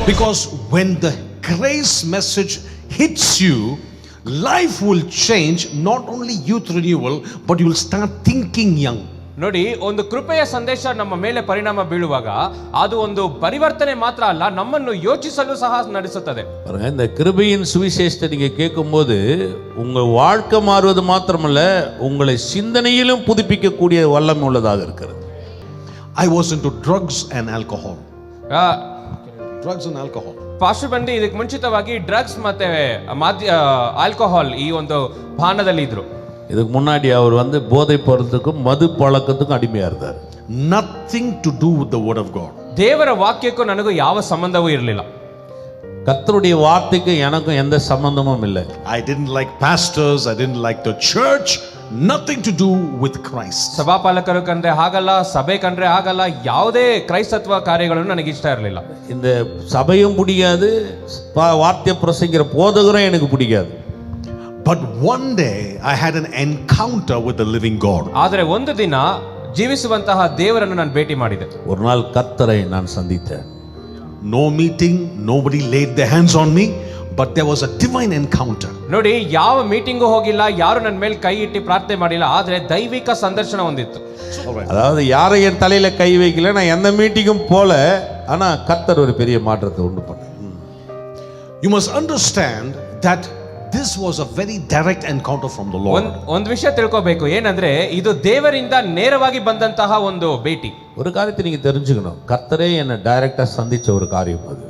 Because when the grace message hits you, life will change. Not only youth renewal, but you will start thinking young. ನೋಡಿ, ಒಂದು ಕೃಪೆಯ ಸಂದೇಶ ನಮ್ಮ ಮೇಲೆ ಪರಿಣಾಮ ಬೀಳುವಾಗ ಅದು ಒಂದು ಪರಿವರ್ತನೆ ಮಾತ್ರ ಅಲ್ಲ, ನಮ್ಮನ್ನು ಯೋಚಿಸಲು ಸಹ ನಡೆಸುತ್ತದೆ. இந்த கிருபையின் சுவிசேஷத்தை நீங்க கேட்கும்போது உங்க வாழ்க்கை மாறுவது மாத்திரமல்ல, உங்களை சிந்தனையிலும் புதுப்பிக்கக்கூடிய வல்லமை உள்ளதாக இருக்கிறது. I was into drugs and alcohol. Drugs and alcohol. Pastor ಬಂದು ಇದಕ್ಕೆ ಮುಂಚಿತವಾಗಿ ಡ್ರಗ್ಸ್ ಮತ್ತೆ ಆಲ್ಕೋಹಾಲ್ ಈ ಒಂದು ಪಾನದಲ್ಲಿ ಇದ್ರು. இதுக்கு முன்னாடி அவர் போதை பொருளுக்கும் மது பழக்கத்துக்கும் அடிமையா இருந்தார். Nothing to do with the word of God. ದೇವರ ವಾಕ್ಯಕ್ಕೂ ನನಗೂ ಯಾವ ಸಂಬಂಧವೂ ಇರಲಿಲ್ಲ. கர்த்தருடைய வார்த்தைக்கு எனக்கும் எந்த சம்பந்தமும் இல்லை. I didn't like pastors, I didn't like the church, nothing to do with Christ. ಸಭಾಪಾಲಕರು ಕಂಡ್ರೆ ಹಾಗಲ್ಲ, ಸಭೆ ಕಂಡ್ರೆ ಹಾಗಲ್ಲ, ಯಾವುದೇ ಕ್ರೈಸ್ತತ್ವ ಕಾರ್ಯಗಳನ್ನು ನನಗೆ ಇಷ್ಟ ಇರಲಿಲ್ಲ. இந்த சபையும் பிடிக்காது, வார்த்தை பிரசங்கிற போதகரும் எனக்கு பிடிக்காது. But one day I had an encounter with the living God. ಆದರೆ ಒಂದು ದಿನ ಜೀವಿಸುವಂತಹ ದೇವರನ್ನು ನಾನು ಭೇಟಿ ಮಾಡಿದೆ. ஒரு நாள் கர்த்தரை நான் சந்தித்தேன். No meeting, nobody laid their hands on me, but there was a divine encounter. ನೋಡಿ, ಯಾವ ಮೀಟಿಂಗು ಹೋಗಿಲ್ಲ, ಯಾರು ನನ್ನ ಮೇಲೆ ಕೈ ಇಟ್ಟು ಪ್ರಾರ್ಥನೆ ಮಾಡಿಲ್ಲ, ಆದರೆ ದೈವಿಕ ಸಂದರ್ಶನ ಹೊಂದಿತ್ತು. அதாவது யாரை என் தலையில கை வைக்கல, நான் எந்த மீட்டிங்கும் போல, ஆனா கர்த்தர் ஒரு பெரிய மாற்றத்தை உண்டு பண்ணார். You must understand that this was a very direct encounter from the Lord. ಒಂದು ವಿಷಯ ತಿಳ್ಕೋಬೇಕು, ಏನಂದ್ರೆ ಇದು ದೇವರಿಂದ ನೇರವಾಗಿ ಬಂದಂತಹ ಒಂದು ಭೇಟಿ. ஒரு காரியத்தை நீங்க தெரிஞ்சுக்கணும், கர்த்தரே என்ன டைரக்டா சந்திச்ச ஒரு காரியம் அது.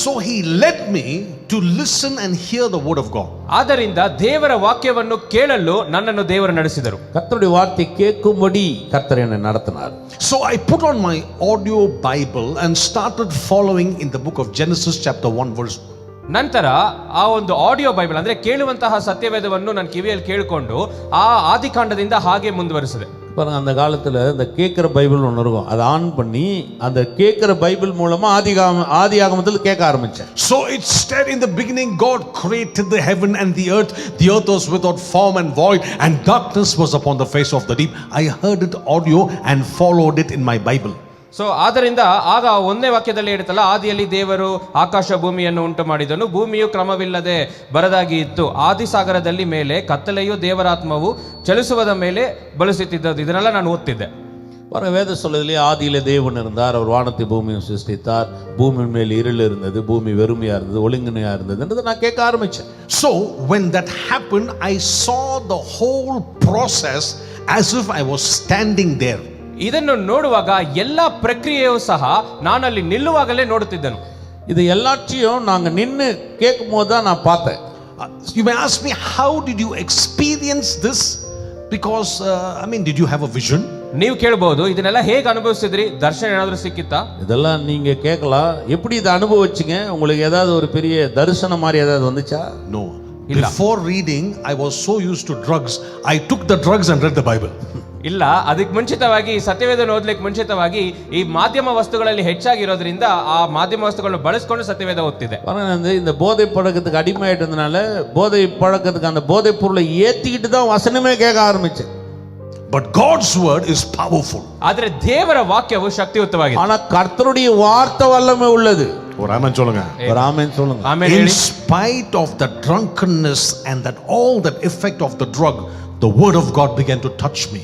So he led me to listen and hear the word of God. ಆದ್ದರಿಂದ ದೇವರ ವಾಕ್ಯವನ್ನು ಕೇಳಲು ನನ್ನನ್ನು ದೇವರು ನಡೆಸಿದರು. கர்த்தருடைய வார்த்தை கேட்கும்படி கர்த்தர் என்னை நடத்தினார். So I put on my audio Bible and started following in the book of Genesis chapter 1 verse. ನಂತರ ಆ ಒಂದು ಆಡಿಯೋ ಬೈಬಲ್ ಅಂದ್ರೆ ಕೇಳುವಂತಹ ಸತ್ಯವೇದವನ್ನು ನಾನು ಕಿವಿಯಲ್ಲಿ ಕೇಳಿಕೊಂಡು ಆ ಆದಿಕಾಂಡದಿಂದ ಹಾಗೆ ಮುಂದುವರಿಸಿದೆ. பாருங்க, அந்த காலத்துல இந்த கேட்கிற பைபிள் ஒன்று இருக்கும், அதை ஆன் பண்ணி அந்த கேட்கிற பைபிள் மூலமா ஆதியாகமத்தில் கேட்க ஆரம்பிச்சேன். So it said, in the beginning God created the heaven and the earth. The earth was without form and void, and darkness was upon the face of the deep. I heard it audio and followed it in my Bible. So ಆದ್ದರಿಂದ ಆಗ ಒಂದೇ ವಾಕ್ಯದಲ್ಲಿ ಹೇಳ್ತಲ್ಲ, ಆದಿಯಲ್ಲಿ ದೇವರು ಆಕಾಶ ಭೂಮಿಯನ್ನು ಉಂಟು ಮಾಡಿದನು, ಭೂಮಿಯು ಕ್ರಮವಿಲ್ಲದೆ ಬರದಾಗಿ ಇತ್ತು, ಆದಿಸಾಗರದಲ್ಲಿ ಮೇಲೆ ಕತ್ತಲೆಯು ದೇವರಾತ್ಮವು ಚಲಿಸುವುದ ಮೇಲೆ ಬಳಸುತ್ತಿದ್ದದು. ಇದನ್ನೆಲ್ಲ ನಾನು ಓದ್ತಿದ್ದೆ. வேத சொல்லுதிலே ஆதியிலே தேவன் இருந்தார், அவர் வானத்தை பூமியும் சிருஷ்டித்தார், பூமியின் மேல் இருள் இருந்தது, பூமி வெறுமையா இருந்தது, ஒழுங்கினையா இருந்ததுன்றதை நான் கேட்க ஆரம்பிச்சேன். So when that happened, I saw the whole process as if I was standing there. ಇದನ್ನು ನೋಡುವಾಗ ಎಲ್ಲಾ ಪ್ರಕ್ರಿಯೆಯೂ ಸಹ ನಾನಲ್ಲಿ ನಿಲ್ಲುವಾಗಲೇ ನೋಡುತ್ತಿದ್ದನು. இது எல்லாத்தையும் நாங்க நின்று கேட்கும் போது தான் நான் பார்த்தேன். You may ask me, how did you experience this? Because did you have a vision? ನೀವು ಕೇಳಬಹುದು, ಇದನ್ನೆಲ್ಲ ಹೇಗೆ ಅನುಭವಿಸಿದ್ರಿ? ದರ್ಶನ ಏನಾದರೂ ಸಿಕ್ಕಿತ್ತಾ? இதெல்லாம் நீங்க கேட்கலாம். எப்படி இதை அனுபவிச்சீங்க? உங்களுக்கு ஏதாவது ஒரு பெரிய தரிசனம் மாதிரி ஏதாவது வந்துச்சா? No. Before reading, I was so used to drugs. I took the drugs and read the Bible. ಇಲ್ಲ, ಅದಕ್ಕೆ ಮುಂಚಿತವಾಗಿ ಸತ್ಯವೇದನ ಓದ್ಲಿಕ್ಕೆ ಮುಂಚಿತವಾಗಿ ಈ ಮಾಧ್ಯಮ ವಸ್ತುಗಳಲ್ಲಿ ಹೆಚ್ಚಾಗಿರೋದ್ರಿಂದ ಆ ಮಾಧ್ಯಮ ವಸ್ತುಗಳನ್ನು ಬಳಸ್ಕೊಂಡು ಸತ್ಯವೇದ ಓದ್ತಿದೆ. இந்த போதை பழக்கத்துக்கு அடிமையாயிட்டு இருந்தனால போதை பழக்கத்துக்கு அந்த போதை பொருளை ஏத்திக்கிட்டு தான் வசனமே கேட்க ஆரம்பிச்சேன். But God's word is powerful. ಆದರೆ ದೇವರ ವಾಕ್ಯವು ಶಕ್ತಿಯುತವಾಗಿದೆ. ஆனா கர்த்தருடைய வார்த்தை வல்லமை உள்ளது. ஒரு ஆமென் சொல்லுங்க. ஒரு ஆமென் சொல்லுங்க. In spite of the drunkenness and that all that effect of the drug, the word of God began to touch me.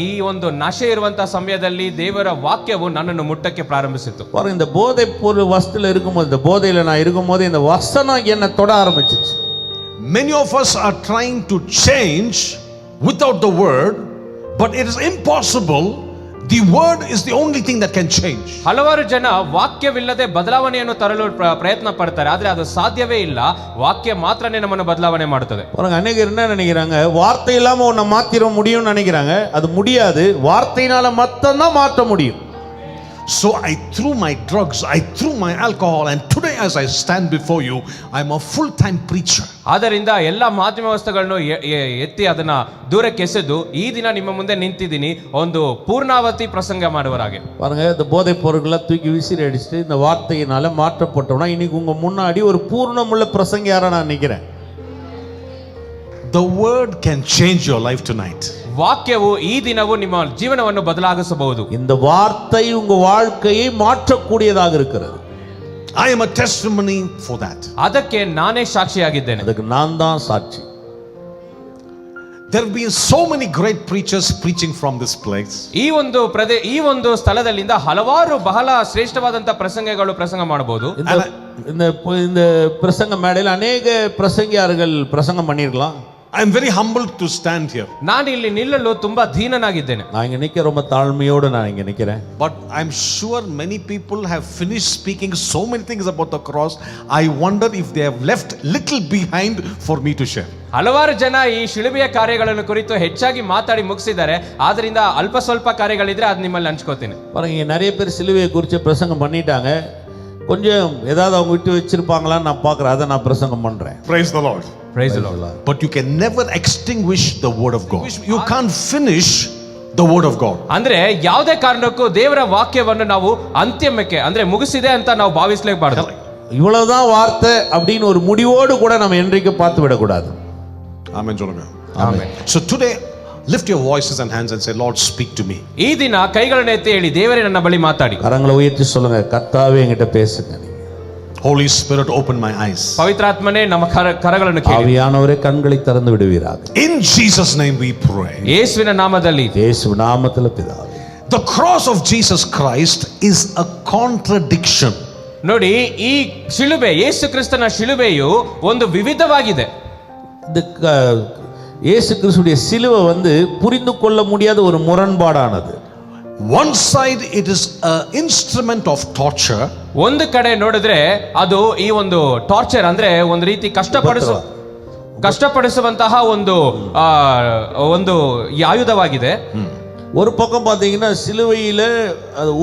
ಈ ಒಂದು ನಶೆ ಇರುವಂತ ಸಮಯದಲ್ಲಿ ದೇವರ ವಾಕ್ಯವು ನನ್ನನ್ನು ಮುಟ್ಟಕ್ಕೆ ಪ್ರಾರಂಭಿಸಿತು. பாருங்க, இந்த போதை பொருள் வஸ்துல இருக்கும்போது, இந்த போதையில நான் இருக்கும்போது இந்த வசனம் என்ன தொட ஆரம்பிச்சிச்சு. Many of us are trying to change without the word, but it is impossible. The word is the only thing that can change. ಹಲವಾರು ಜನ ವಾಕ್ಯವಿಲ್ಲದೆ ಬದಲಾವಣೆಯನ್ನು ತರಲು ಪ್ರಯತ್ನ ಪಡ್ತಾರೆ, ಆದ್ರೆ ಅದು ಸಾಧ್ಯವೇ ಇಲ್ಲ. ವಾಕ್ಯ ಮಾತ್ರನೇ ನಮ್ಮನ್ನು ಬದಲಾವಣೆ ಮಾಡುತ್ತದೆ. பாருங்க, அநேகர் என்ன நினைக்கிறாங்க, வார்த்தை இல்லாம உன்னை மாத்திர முடியும்னு நினைக்கிறாங்க. அது முடியாது, வார்த்தையினால மட்டும்தான் மாற்ற முடியும். So I threw my drugs, I threw my alcohol, and today as I stand before you, I'm a full-time preacher. ಆದ್ದರಿಂದ ಎಲ್ಲ ಮಾಧ್ಯಮ ವಸ್ತುಗಳನ್ನು ಎತ್ತಿ ಅದನ್ನ ದೂರಕ್ಕೆ ಎಸೆದು ಈ ದಿನ ನಿಮ್ಮ ಮುಂದೆ ನಿಂತಿದ್ದೀನಿ ಒಂದು ಪೂರ್ಣಾವತಿ ಪ್ರಸಂಗ ಮಾಡುವರಾಗೆ. பாருங்க, இந்த போதை பொருட்களை தூக்கி விசிறி அடிச்சுட்டு இந்த வார்த்தையினால மாற்றப்பட்டோம்னா இன்னைக்கு உங்க முன்னாடி ஒரு பூர்ணமுள்ள பிரசங்கியாரா நான் நிக்கிறேன். The word can change your life tonight. ವಾಕ್ಯವು ಈ ದಿನವೂ ನಿಮ್ಮ ಜೀವನವನ್ನು ಬದಲಾಯಿಸಬಹುದು. இந்த வார்த்தை உங்க வாழ்க்கையை மாற்றக்கூடியதாக இருக்கிறது. I am a testimony for that. ಅದಕ್ಕೆ ನಾನೇ ಸಾಕ್ಷಿಯಾಗಿದ್ದೇನೆ. அதுக்கு நான் தான் சாட்சி. There have been so many great preachers preaching from this place. ಈ ಒಂದು ಸ್ಥಳದಲ್ಲಿಂದ ಹಲವಾರು ಬಹಳ ಶ್ರೇಷ್ಠವಾದಂತ ಪ್ರಸಂಗ ಮಾಡಬಹುದು. இந்த பிரசங்க மேடையில் அநேக பிரசங்கியார்கள் பிரசங்கம் பண்ணிருக்கலாம். I am very humbled to stand here. ನಾನು ಇಲ್ಲಿ ನಿಲ್ಲಲು ತುಂಬಾ ದೀನನಾಗಿದ್ದೇನೆ. நான் இங்க நிக்க ரொம்ப தாழ்மையோடு நான் இங்க நிக்கிறேன். But I'm sure many people have finished speaking so many things about the cross. I wonder if they have left little behind for me to share. ಹಲವಾರು ಜನ ಈ ಶಿಲುಬೆಯ ಕಾರ್ಯಗಳನ್ನು ಕುರಿತು ಹೆಚ್ಚಾಗಿ ಮಾತಾಡಿ ಮುಗಿಸಿದ್ದಾರೆ. ಆದ್ರಿಂದ ಅಲ್ಪ ಸ್ವಲ್ಪ ಕಾರ್ಯಗಳಿದ್ರೆ ಅದು ನಿಮ್ಮಲ್ಲಿ ಹಂಚ್ಕೋತೀನಿ. பாருங்க, நிறைய பேர் சிலுவையை குறித்து பிரசங்கம் பண்ணிட்டாங்க. கொஞ்சம் ஏதாவது அவங்க விட்டு வச்சிருப்பாங்களான்னு நான் பார்க்குறேன். அதை நான் பிரசங்கம் பண்றேன். Praise the Lord. Praise the Lord. But you can never extinguish the word of God. You can't finish the word of God. ಅಂದ್ರೆ ಯಾವುದೇ ಕಾರಣಕ್ಕೂ ದೇವರ ವಾಕ್ಯವನ್ನು ನಾವು ಅಂತ್ಯಕ್ಕೆ ಅಂದ್ರೆ ಮುಗಿಸಿದೆ ಅಂತ ನಾವು ಭಾವಿಸಲೇಬಾರದು. இவ்வளவுதான் வார்த்தை அப்படின்னு ஒரு முடிவோடு கூட நம்ம என்றைக்கு பார்த்து விடக்கூடாது. Amen. Amen. So today, lift your voices and hands and say, Lord, speak to me. ಈ ದಿನ ಕೈಗಳನ್ನು ಎತ್ತಿ ಹೇಳಿ, ದೇವರೇ ನನ್ನ ಬಳಿ ಮಾತಾಡಿ. கரங்களை உயர்த்தி சொல்லுங்க, கர்த்தாவே என்கிட்ட பேசுங்க. Holy Spirit, open my eyes. ಪವಿತ್ರಾತ್ಮನೇ ನಮ್ಮ ಕರಗಳನ್ನು ಕೇಳಿ. ஆவியானவரே கண்களை திறந்து விடுவீராக. In Jesus' name we pray. ಯೇಸುವಿನ ನಾಮದಲ್ಲಿ. ಯೇಸು ನಾಮದಲ್ಲಿ பிதாவே. The cross of Jesus Christ is a contradiction. ನೋಡಿ, ಈ ಶಿಲುಬೆ, ಯೇಸು ಕ್ರಿಸ್ತನ ಶಿಲುಬೆಯು ಒಂದು ವಿವಿಧವಾಗಿದೆ. இந்த இயேசு கிறிஸ்துடைய சிலுவை புரிந்து கொள்ள முடியாத ஒரு முரண்பாடானது. One side it is an instrument of torture. ಒಂದು ಕಡೆ ನೋಡಿದ್ರೆ ಅದು ಈ ಒಂದು ಟಾರ್ಚರ್ ಅಂದ್ರೆ ಒಂದು ರೀತಿ ಕಷ್ಟಪಡಿಸುವಂತಹ ಒಂದು ಆಯುಧವಾಗಿದೆ. ஒரு பக்கம் பாத்தீங்கன்னா சிலுவையில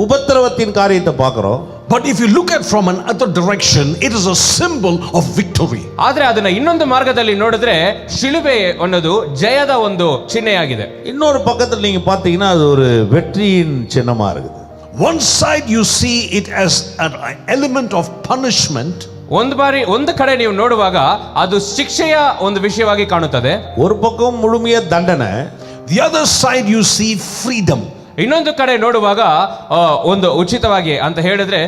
உபத்திரவத்தின் காரியத்தை பார்க்கிறோம். But if you look at from another direction, it is a symbol of victory. ಆದ್ರೆ ಅದನ್ನ ಇನ್ನೊಂದು ಮಾರ್ಗದಲ್ಲಿ ನೋಡಿದ್ರೆ ಶಿಲುಬೆ ಅನ್ನೋದು ಜಯದ ಒಂದು ಚಿಹ್ನೆಯಾಗಿದೆ. இன்னொரு பக்கத்துல நீங்க பாத்தீங்கன்னா அது ஒரு வெற்றியின் சின்னமா இருக்குது. One side you see it as an element of punishment. ಒಂದು ಕಡೆ ನೀವು ನೋಡುವಾಗ ಅದು ಶಿಕ್ಷೆಯ ಒಂದು ವಿಷಯವಾಗಿ ಕಾಣುತ್ತದೆ. ஒரு பக்கம் முழுமைய தண்டனை. The other side you see freedom. ಇನ್ನೊಂದು ಕಡೆ ನೋಡುವಾಗ ಒಂದು ಉಚಿತವಾಗಿ ಅಂತ ಹೇಳಿದ್ರೆ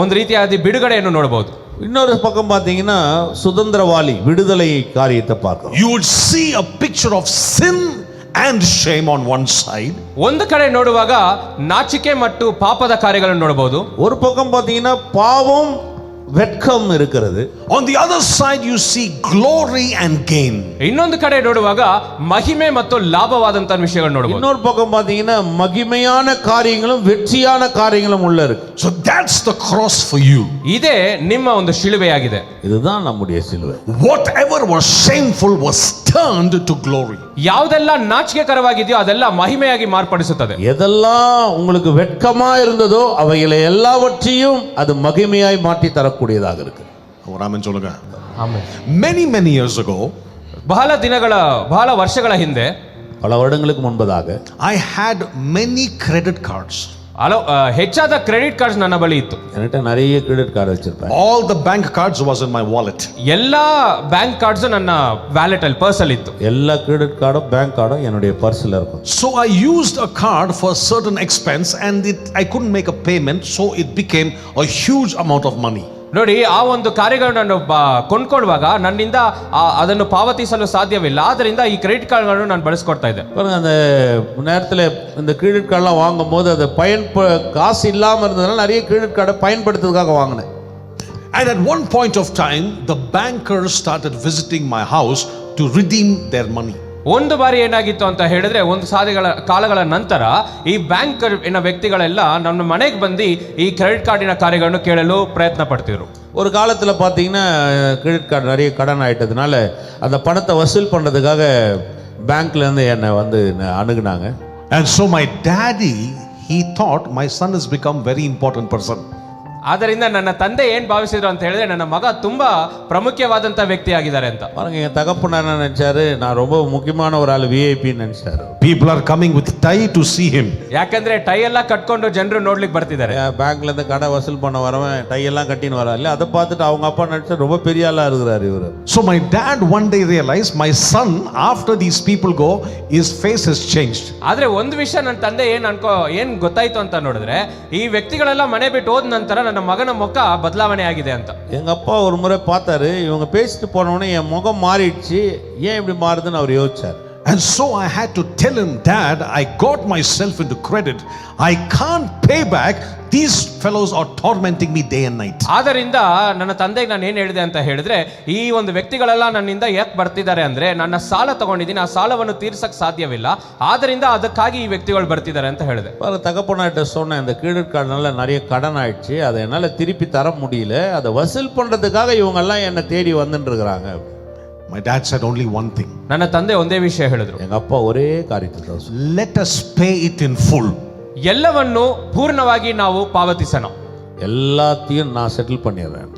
ಒಂದು ರೀತಿಯಾದ ಬಿಡುಗಡೆಯನ್ನು ನೋಡಬಹುದು. இன்னொரு பக்கம் பாத்தீங்கன்னா சுதந்திரவாளி விடுதலை காரியத்தை பார்க்கிறோம். You would see a picture of sin and shame on one side. ಒಂದು ಕಡೆ ನೋಡುವಾಗ ನಾಚಿಕೆ ಮತ್ತು ಪಾಪದ ಕಾರ್ಯಗಳನ್ನು ನೋಡಬಹುದು. ஒரு பக்கம் பாத்தீங்கன்னா பாவம் வெட்கம் இருக்கிறது. On the other side you see glory and gain. ಇನ್ನೊಂದು ಕಡೆ ನೋಡುವಾಗ ಮಹಿಮೆ ಮತ್ತು ಲಾಭವಾದಂತ ವಿಷಯಗಳನ್ನು ನೋಡಬಹುದು. இன்னொரு பக்கம் பாத்தீங்கன்னா மகிமையான காரியங்களும் வெற்றியான காரியங்களும் உள்ள இருக்கு. So that's the cross for you. ಇದೇ ನಿಮ್ಮ ಒಂದು ಶಿಲುಬೆಯಾಗಿದೆ. இதுதான் நம்முடைய சிலுவை. Whatever was shameful was turned to glory. ಯಾವುದೆಲ್ಲ ನಾಚಿಕೆಕರವಾಗಿದೆಯೋ ಅದೆಲ್ಲ ಮಹಿಮೆಯಾಗಿ ಮಾರ್ಪಡಿಸುತ್ತದೆ. எதெல்லாம் உங்களுக்கு வெட்கமா இருந்ததோ அவைகளை எல்லாவற்றையும் அது மகிமையாய் மாற்றி தரக்கூடியதாக இருக்கு. Many years ago, ಬಹಳ ವರ್ಷಗಳ ಹಿಂದೆ, பல வருடங்களுக்கு முன்பதாக, I had many credit cards. ಹೆಚ್ಚಾದ ಕ್ರೆಡಿಟ್ ಕಾರ್ಡ್ಸ್ ನನ್ನ ಬಳಿ ಇತ್ತು. என்கிட்ட நிறைய கிரெடிட் கார்டு வச்சிருப்பேன். All the bank cards was in my wallet. எல்லா ಬ್ಯಾಂಕ್ ಕಾರ್ಡ್ಸ್ ನನ್ನ ವ್ಯಾಲೆಟ್ ಅಲ್ಲಿ, ಪರ್ಸ್ ಅಲ್ಲಿ ಇತ್ತು. எல்லா கிரெடிட் கார்டும் பேங்க் கார்டும் என்னுடைய பர்ஸ்ல இருக்கும். So I used a card for a certain expense and I couldn't make a payment, so it became a huge amount of money. ನೋಡಿ, ಆ ಒಂದು ಕಾರ್ಯಗಳನ್ನು ಕೊಂಡ್ಕೊಳ್ಳುವಾಗ ನನ್ನಿಂದ ಅದನ್ನು ಪಾವತಿಸಲು ಸಾಧ್ಯವಿಲ್ಲ. ಆದ್ದರಿಂದ ಈ ಕ್ರೆಡಿಟ್ ಕಾರ್ಡ್ಗಳನ್ನು ನಾನು ಬಳಸ್ಕೊಡ್ತಾ ಇದ್ದೆ. அந்த நேரத்தில் இந்த கிரெடிட் கார்டெலாம் வாங்கும் போது அது காசு இல்லாமல் இருந்ததுனால நிறைய கிரெடிட் கார்டை பயன்படுத்துறதுக்காக வாங்கினேன். And at one point of time, the bankers started visiting my house to redeem their money. ಒಂದು ಬಾರಿ ಏನಾಗಿತ್ತು ಅಂತ ಹೇಳಿದ್ರೆ, ಒಂದು ಕಾಲಗಳ ನಂತರ ಈ ಬ್ಯಾಂಕ್ ವ್ಯಕ್ತಿಗಳೆಲ್ಲ ನಮ್ಮ ಮನೆಗೆ ಬಂದು ಈ ಕ್ರೆಡಿಟ್ ಕಾರ್ಡಿನ ಕಾರ್ಯಗಳನ್ನು ಕೇಳಲು ಪ್ರಯತ್ನ ಪಡ್ತಿದ್ರು. ஒரு காலத்தில் பார்த்தீங்கன்னா கிரெடிட் கார்டு நிறைய கடன் ஆயிட்டதுனால அந்த பணத்தை வசூல் பண்ணுறதுக்காக பேங்க்லேருந்து என்னை அணுகுனாங்க. And so my daddy, he thought my son has become very important person. ಆದ್ದರಿಂದ ನನ್ನ ತಂದೆ ಏನ್ ಭಾವಿಸಿದ್ರು ಅಂತ ಹೇಳಿದ್ರೆ, ನನ್ನ ಮಗ ತುಂಬಾ ಪ್ರಾಮುಖ್ಯವಾದಂತ ವ್ಯಕ್ತಿ ಆಗಿದ್ದಾರೆ ಅಂತ. பாருங்க, என் தகப்பனார் என்ன நினைச்சாரு, நான் ரொம்ப முக்கியமான ஒரு ஆள், விஐபி நினைச்சாரு. People are coming with tie to see him. ಯಾಕಂದ್ರೆ ಟೈ ಎಲ್ಲ ಕಟ್ಕೊಂಡು ಜನರು ನೋಡ್ಲಿಕ್ಕೆ ಬರ್ತಿದ್ದಾರೆ. பேங்க்ல இருந்து கடை வசூல் பண்ண வரவன் டை எல்லாம் கட்டின்னு வரா இல்ல, அதை பார்த்துட்டு அவங்க அப்பா நினைச்சா ரொம்ப பெரிய ஆளா இருக்கிறாரு இவரு. So my dad one day realized my son, after these people go, his face has changed. ಆದ್ರೆ ಒಂದು ವಿಷಯ ನನ್ನ ತಂದೆ ಏನ್ ಗೊತ್ತಾಯ್ತು ಅಂತ ನೋಡಿದ್ರೆ, ಈ ವ್ಯಕ್ತಿಗಳೆಲ್ಲ ಮನೆ ಬಿಟ್ಟು ಹೋದ ನಂತರ ನನ್ನ ಮಗನ ಮುಖ ಬದಲಾವಣೆ ಆಗಿದೆ ಅಂತ. எங்க அப்பா ஒரு முறை பார்த்தாரு, இவங்க பேசிட்டு போனவொடனே என் முகம் மாறிடுச்சு, ஏன் இப்படி மாறுதுன்னு அவர் யோசிச்சார். And so I had to tell him, Dad, I got myself into credit. I can't pay back. These fellows are tormenting me day and night. ಆದ್ದರಿಂದ ನನ್ನ ತಂದೆಗೆ ನಾನು ಏನು ಹೇಳಿದೆ ಅಂತ ಹೇಳಿದ್ರೆ, ಈ ಒಂದು ವ್ಯಕ್ತಿಗಳೆಲ್ಲ ನನ್ನಿಂದ ಯಾಕೆ ಬರ್ತಿದ್ದಾರೆ ಅಂದ್ರೆ, ನನ್ನ ಸಾಲ ತಗೊಂಡಿದ್ದೀನಿ, ಆ ಸಾಲವನ್ನು ತೀರ್ಸಕ್ ಸಾಧ್ಯವಿಲ್ಲ, ಆದ್ದರಿಂದ ಅದಕ್ಕಾಗಿ ಈ ವ್ಯಕ್ತಿಗಳು ಬರ್ತಿದ್ದಾರೆ ಅಂತ ಹೇಳಿದೆ. தகப்பனாட்ட சொன்னேன், இந்த கிரெடிட் கார்டுனால நிறைய கடன் ஆயிடுச்சு, அதை என்னால் திருப்பி தர முடியல, அதை வசூல் பண்றதுக்காக இவங்க எல்லாம் என்னை தேடி வந்துட்டு இருக்கிறாங்க. My dad said only one thing. ನನ್ನ ತಂದೆ ಒಂದೇ ವಿಷಯ ಹೇಳಿದ್ರು, எங்க அப்பா ஒரே காரியத்தை, let us pay it in full. ಎಲ್ಲವನ್ನು ಪೂರ್ಣವಾಗಿ ನಾವು ಪಾವತಿಸೋಣ, எல்லாத்தையும் நான் செட்டில் பண்ணிடுறேன்.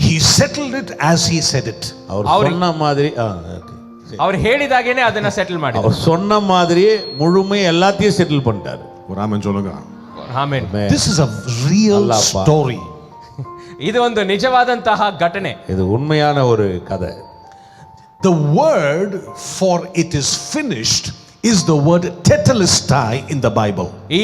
He settled it as he said it. அவர் சொன்ன மாதிரி ಅವ್ರು ಹೇಳಿದಾಗೇನೆ ಅದನ್ನ ಸೆಟಲ್ ಮಾಡಿ, அவர் சொன்ன மாதிரியே முழுமை எல்லாத்தையும் செட்டில் பண்ணிட்டாரு. ஒரு ஆமென் சொல்லுங்க. Amen. This is a real story. ಇದು ಒಂದು ನಿಜವಾದಂತಹ ಘಟನೆ, இது உண்மையான ஒரு கதை. The word for it is finished is the word tetelestai in the Bible. ಈ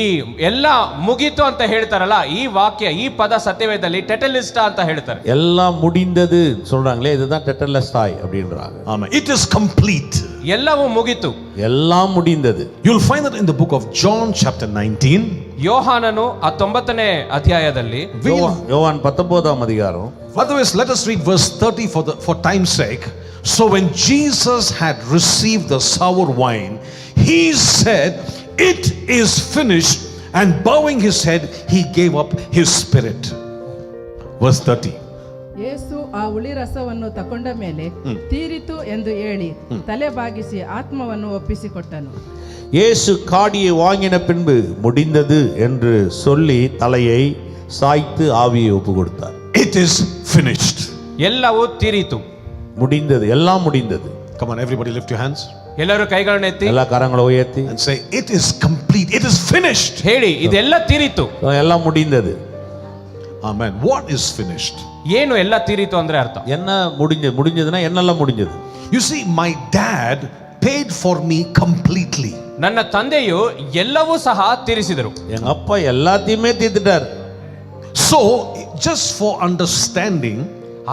ಎಲ್ಲ ಮುಗೀತು ಅಂತ ಹೇಳ್ತಾರಲ್ಲ, ಈ ವಾಕ್ಯ, ಈ ಪದ ಸತ್ಯವೇದದಲ್ಲಿ ಟೆಟಲಿಸ್ಟಾ ಅಂತ ಹೇಳ್ತಾರೆ. எல்லாம் முடிந்தது சொல்றாங்களே, இதுதான் டெட்டலஸ்டாய் அப்படின்றாங்க. Amen. It is complete. ಎಲ್ಲವೂ ಮುಗೀತು, எல்லாம் முடிந்தது. You'll find that in the book of John chapter 19. ಯೋಹಾನನು 19ನೇ ಅಧ್ಯಾಯದಲ್ಲಿ, யோவான் 19ஆம் அதிகாரம். Otherwise, let us read verse 30 for time's sake. So when Jesus had received the sour wine, he said, "It is finished," and bowing his head, he gave up his spirit. Verse 30. ಯೇಸು ಆ ಹುಳಿ ರಸವನ್ನು ತಕೊಂಡ ಮೇಲೆ ತೀರಿತು ಎಂದು ಹೇಳಿ ತಲೆ ಬಾಗಿಸಿ ಆತ್ಮವನ್ನು ಒಪ್ಪಿಸಿಕೊಟ್ಟನು. இயேசு காடியை வாங்கின பின்பு முடிந்தது என்று சொல்லி தலையை சாய்த்து ஆவியை ஒப்பு கொடுத்தார். It is finished. ಎಲ್ಲವೂ ತೀರಿತು, முடிந்தது, எல்லாம் முடிந்தது. Come on, everybody lift your hands ಎಲ್ಲರೂ ಕೈಗಳನ್ನ ಎತ್ತಿ எல்லா கரங்களை உயர்த்தி and say, "It is complete. It is finished." ಹೇಳಿ, ಇದೆಲ್ಲ ತೀರಿತು. எல்லாம் முடிந்தது. Amen. What is finished? ಏನು ಎಲ್ಲ ತೀರಿತು ಅಂದ್ರೆ ಅರ್ಥ? என்ன முடிஞ்சது? முடிஞ்சதுன்னா என்னெல்லாம் முடிஞ்சது? You see, my dad paid for me completely. ನನ್ನ ತಂದೆಯು ಎಲ್ಲವೂ ಸಹ ತೀರಿಸಿದರು. எங்க அப்பா எல்லாத்தையுமே தீர்த்துட்டார். So, just for understanding,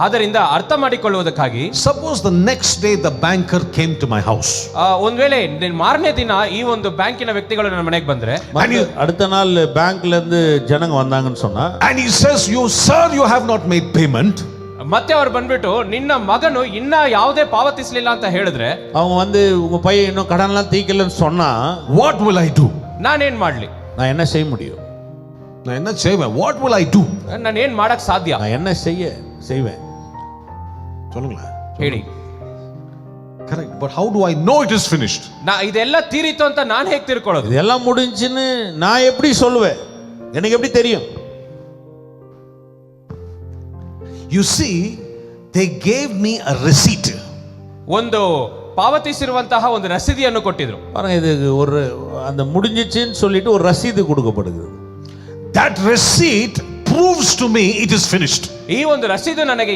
ಆದ್ದರಿಂದ ಅರ್ಥ ಮಾಡಿಕೊಳ್ಳುವುದಕ್ಕಾಗಿ, suppose the next day the banker came to my house. ಒಂದ್ ವೇಳೆ ಮಾರನೇ ದಿನ ಈ ಒಂದು ಬ್ಯಾಂಕಿನ ವ್ಯಕ್ತಿಗಳು ನನ್ನ ಮನೆಗೆ ಬಂದ್ರೆ, அடுத்த நாள் பேங்க்ல இருந்து ஜனங்க வந்தாங்கன்னு சொன்னா, and he says, "Sir, you have not made payment." ಮತ್ತೆ ಅವ್ರು ಬಂದ್ಬಿಟ್ಟು ನಿನ್ನ ಮಗನು ಇನ್ನ ಯಾವುದೇ ಪಾವತಿಸಲಿಲ್ಲ ಅಂತ ಹೇಳಿದ್ರೆ, அவங்க வந்து உங்க பையன் இன்னும் கடன்லாம் தீக்கலன்னு சொன்னா, what will I do? ನಾನೇನ್ ಮಾಡ್ಲಿ? நான் என்ன செய்ய முடியும்? நான் என்ன செய்வேன்? What will I do? ನಾನು ಏನ್ ಮಾಡಕ್ ಸಾಧ್ಯ? நான் என்ன செய்வேன்? சொல்லுங்களேன். ಹೇಳಿ. Correct. But how do I know it is finished? ಇದೆಲ್ಲ ತೀರಿತು ಅಂತ ನಾನು ಹೇಗೆ ತಿಳ್ಕೊಳ್ಳೋದು? இதெல்லாம் முடிஞ்சுன்னு நான் எப்படி சொல்லுவேன்? எனக்கு எப்படி தெரியும்? You see, they gave me a receipt. ಒಂದು ಪಾವತಿಸಿರುವಂತಹ ಒಂದು ರಸೀದಿಯನ್ನು ಕೊಟ್ಟಿದ್ರು. பாருங்க, இது ஒரு அந்த முடிஞ்சிச்சுன்னு சொல்லிட்டு ஒரு ரசீது கொடுக்கப்படுது. That receipt proves to me it is finished. ಈ ಒಂದು ರಸೀದು ನನಗೆ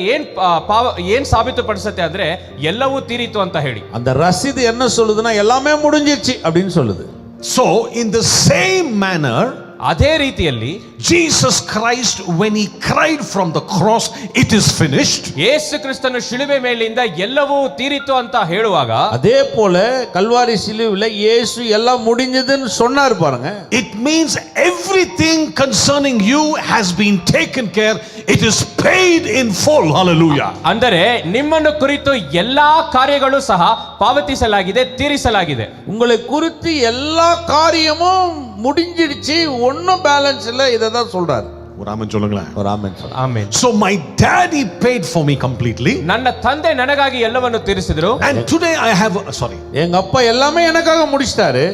ಏನ್ ಸಾಬೀತುಪಡಿಸುತ್ತೆ ಅಂದ್ರೆ ಎಲ್ಲವೂ ತೀರಿತು ಅಂತ ಹೇಳಿ. அந்த ரசீது என்ன சொல்லுதுன்னா எல்லாமே முடிஞ்சிருச்சு அப்படின்னு சொல்லுது. So in the same manner, ಅದೇ ರೀತಿಯಲ್ಲಿ Jesus Christ, when he cried from the cross, "It is finished," ಯೇಸು ಕ್ರಿಸ್ತನು ಶಿಲುಬೆ ಮೇಲಿಂದ ಎಲ್ಲವೂ ತೀರಿತು ಅಂತ ಹೇಳುವಾಗ, அதே போல கல்வாரி சிலுவையில இயேசு எல்லாம் முடிஞ்சதுன்னு சொன்னார் பாருங்க. it means everything concerning you has been taken care. It is paid in full. Hallelujah. ಅಂದರೆ ನಿಮ್ಮನ್ನು ಕುರಿತು ಎಲ್ಲಾ ಕಾರ್ಯಗಳು ಸಹ ಪಾವತಿಸಲಾಗಿದೆ, ತೀರಿಸಲಾಗಿದೆ. உங்களை குறித்து எல்லா காரியமும் முடிஞ்சிடுச்சு, ஒன்னும் பேலன்ஸ் இல்ல. இததான் சொல்றாரு. ஒரு ஆமென் சொல்லுங்களேன். ஒரு ஆமென் சொல்லுங்க. Amen. So my daddy paid for me completely. ನನ್ನ ತಂದೆ ನನಗಾಗಿ ಎಲ್ಲವನ್ನು ತೀರಿಸಿದರು. And today I have எங்க அப்பா எல்லாமே எனக்காக முடிச்சிட்டாரு.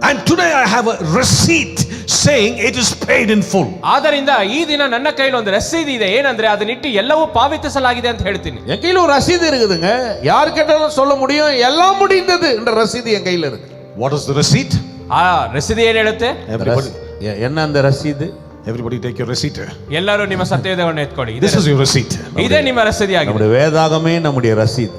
And today I have a receipt saying it is paid in full. ಆದ್ದರಿಂದ ಈ ದಿನ ನನ್ನ ಕೈಯಲ್ಲಿ ಒಂದು ರಸೀದಿ ಇದೆ. ಏನಂದ್ರೆ ಅದನ್ನಿಟ್ಟು ಎಲ್ಲವೂ ಪಾವತಿಸಲಾಗಿದೆ ಅಂತ ಹೇಳ್ತೀನಿ. என் கையில ஒரு ரசீது இருக்குதுங்க. யார் கேட்டாலும் சொல்ல முடியும், எல்லாம் முடிந்தது என்ற ரசீது என் கையில இருக்கு. What is the receipt? ಆ ರಸೀದಿ ಏನ್ ಹೇಳುತ್ತೆ? என்ன அந்த ரசீது? Everybody take your receipt. ಎಲ್ಲರೂ ನಿಮ್ಮ ಸತ್ಯವೇದವನ್ನು ಎತ್ಕೊಳ್ಳಿ. This is your receipt. ಇದೇ ನಿಮ್ಮ ರಸೀದಿಯಾಗಿದೆ. நம்முடைய வேதாகமே நம்முடைய ரசீது.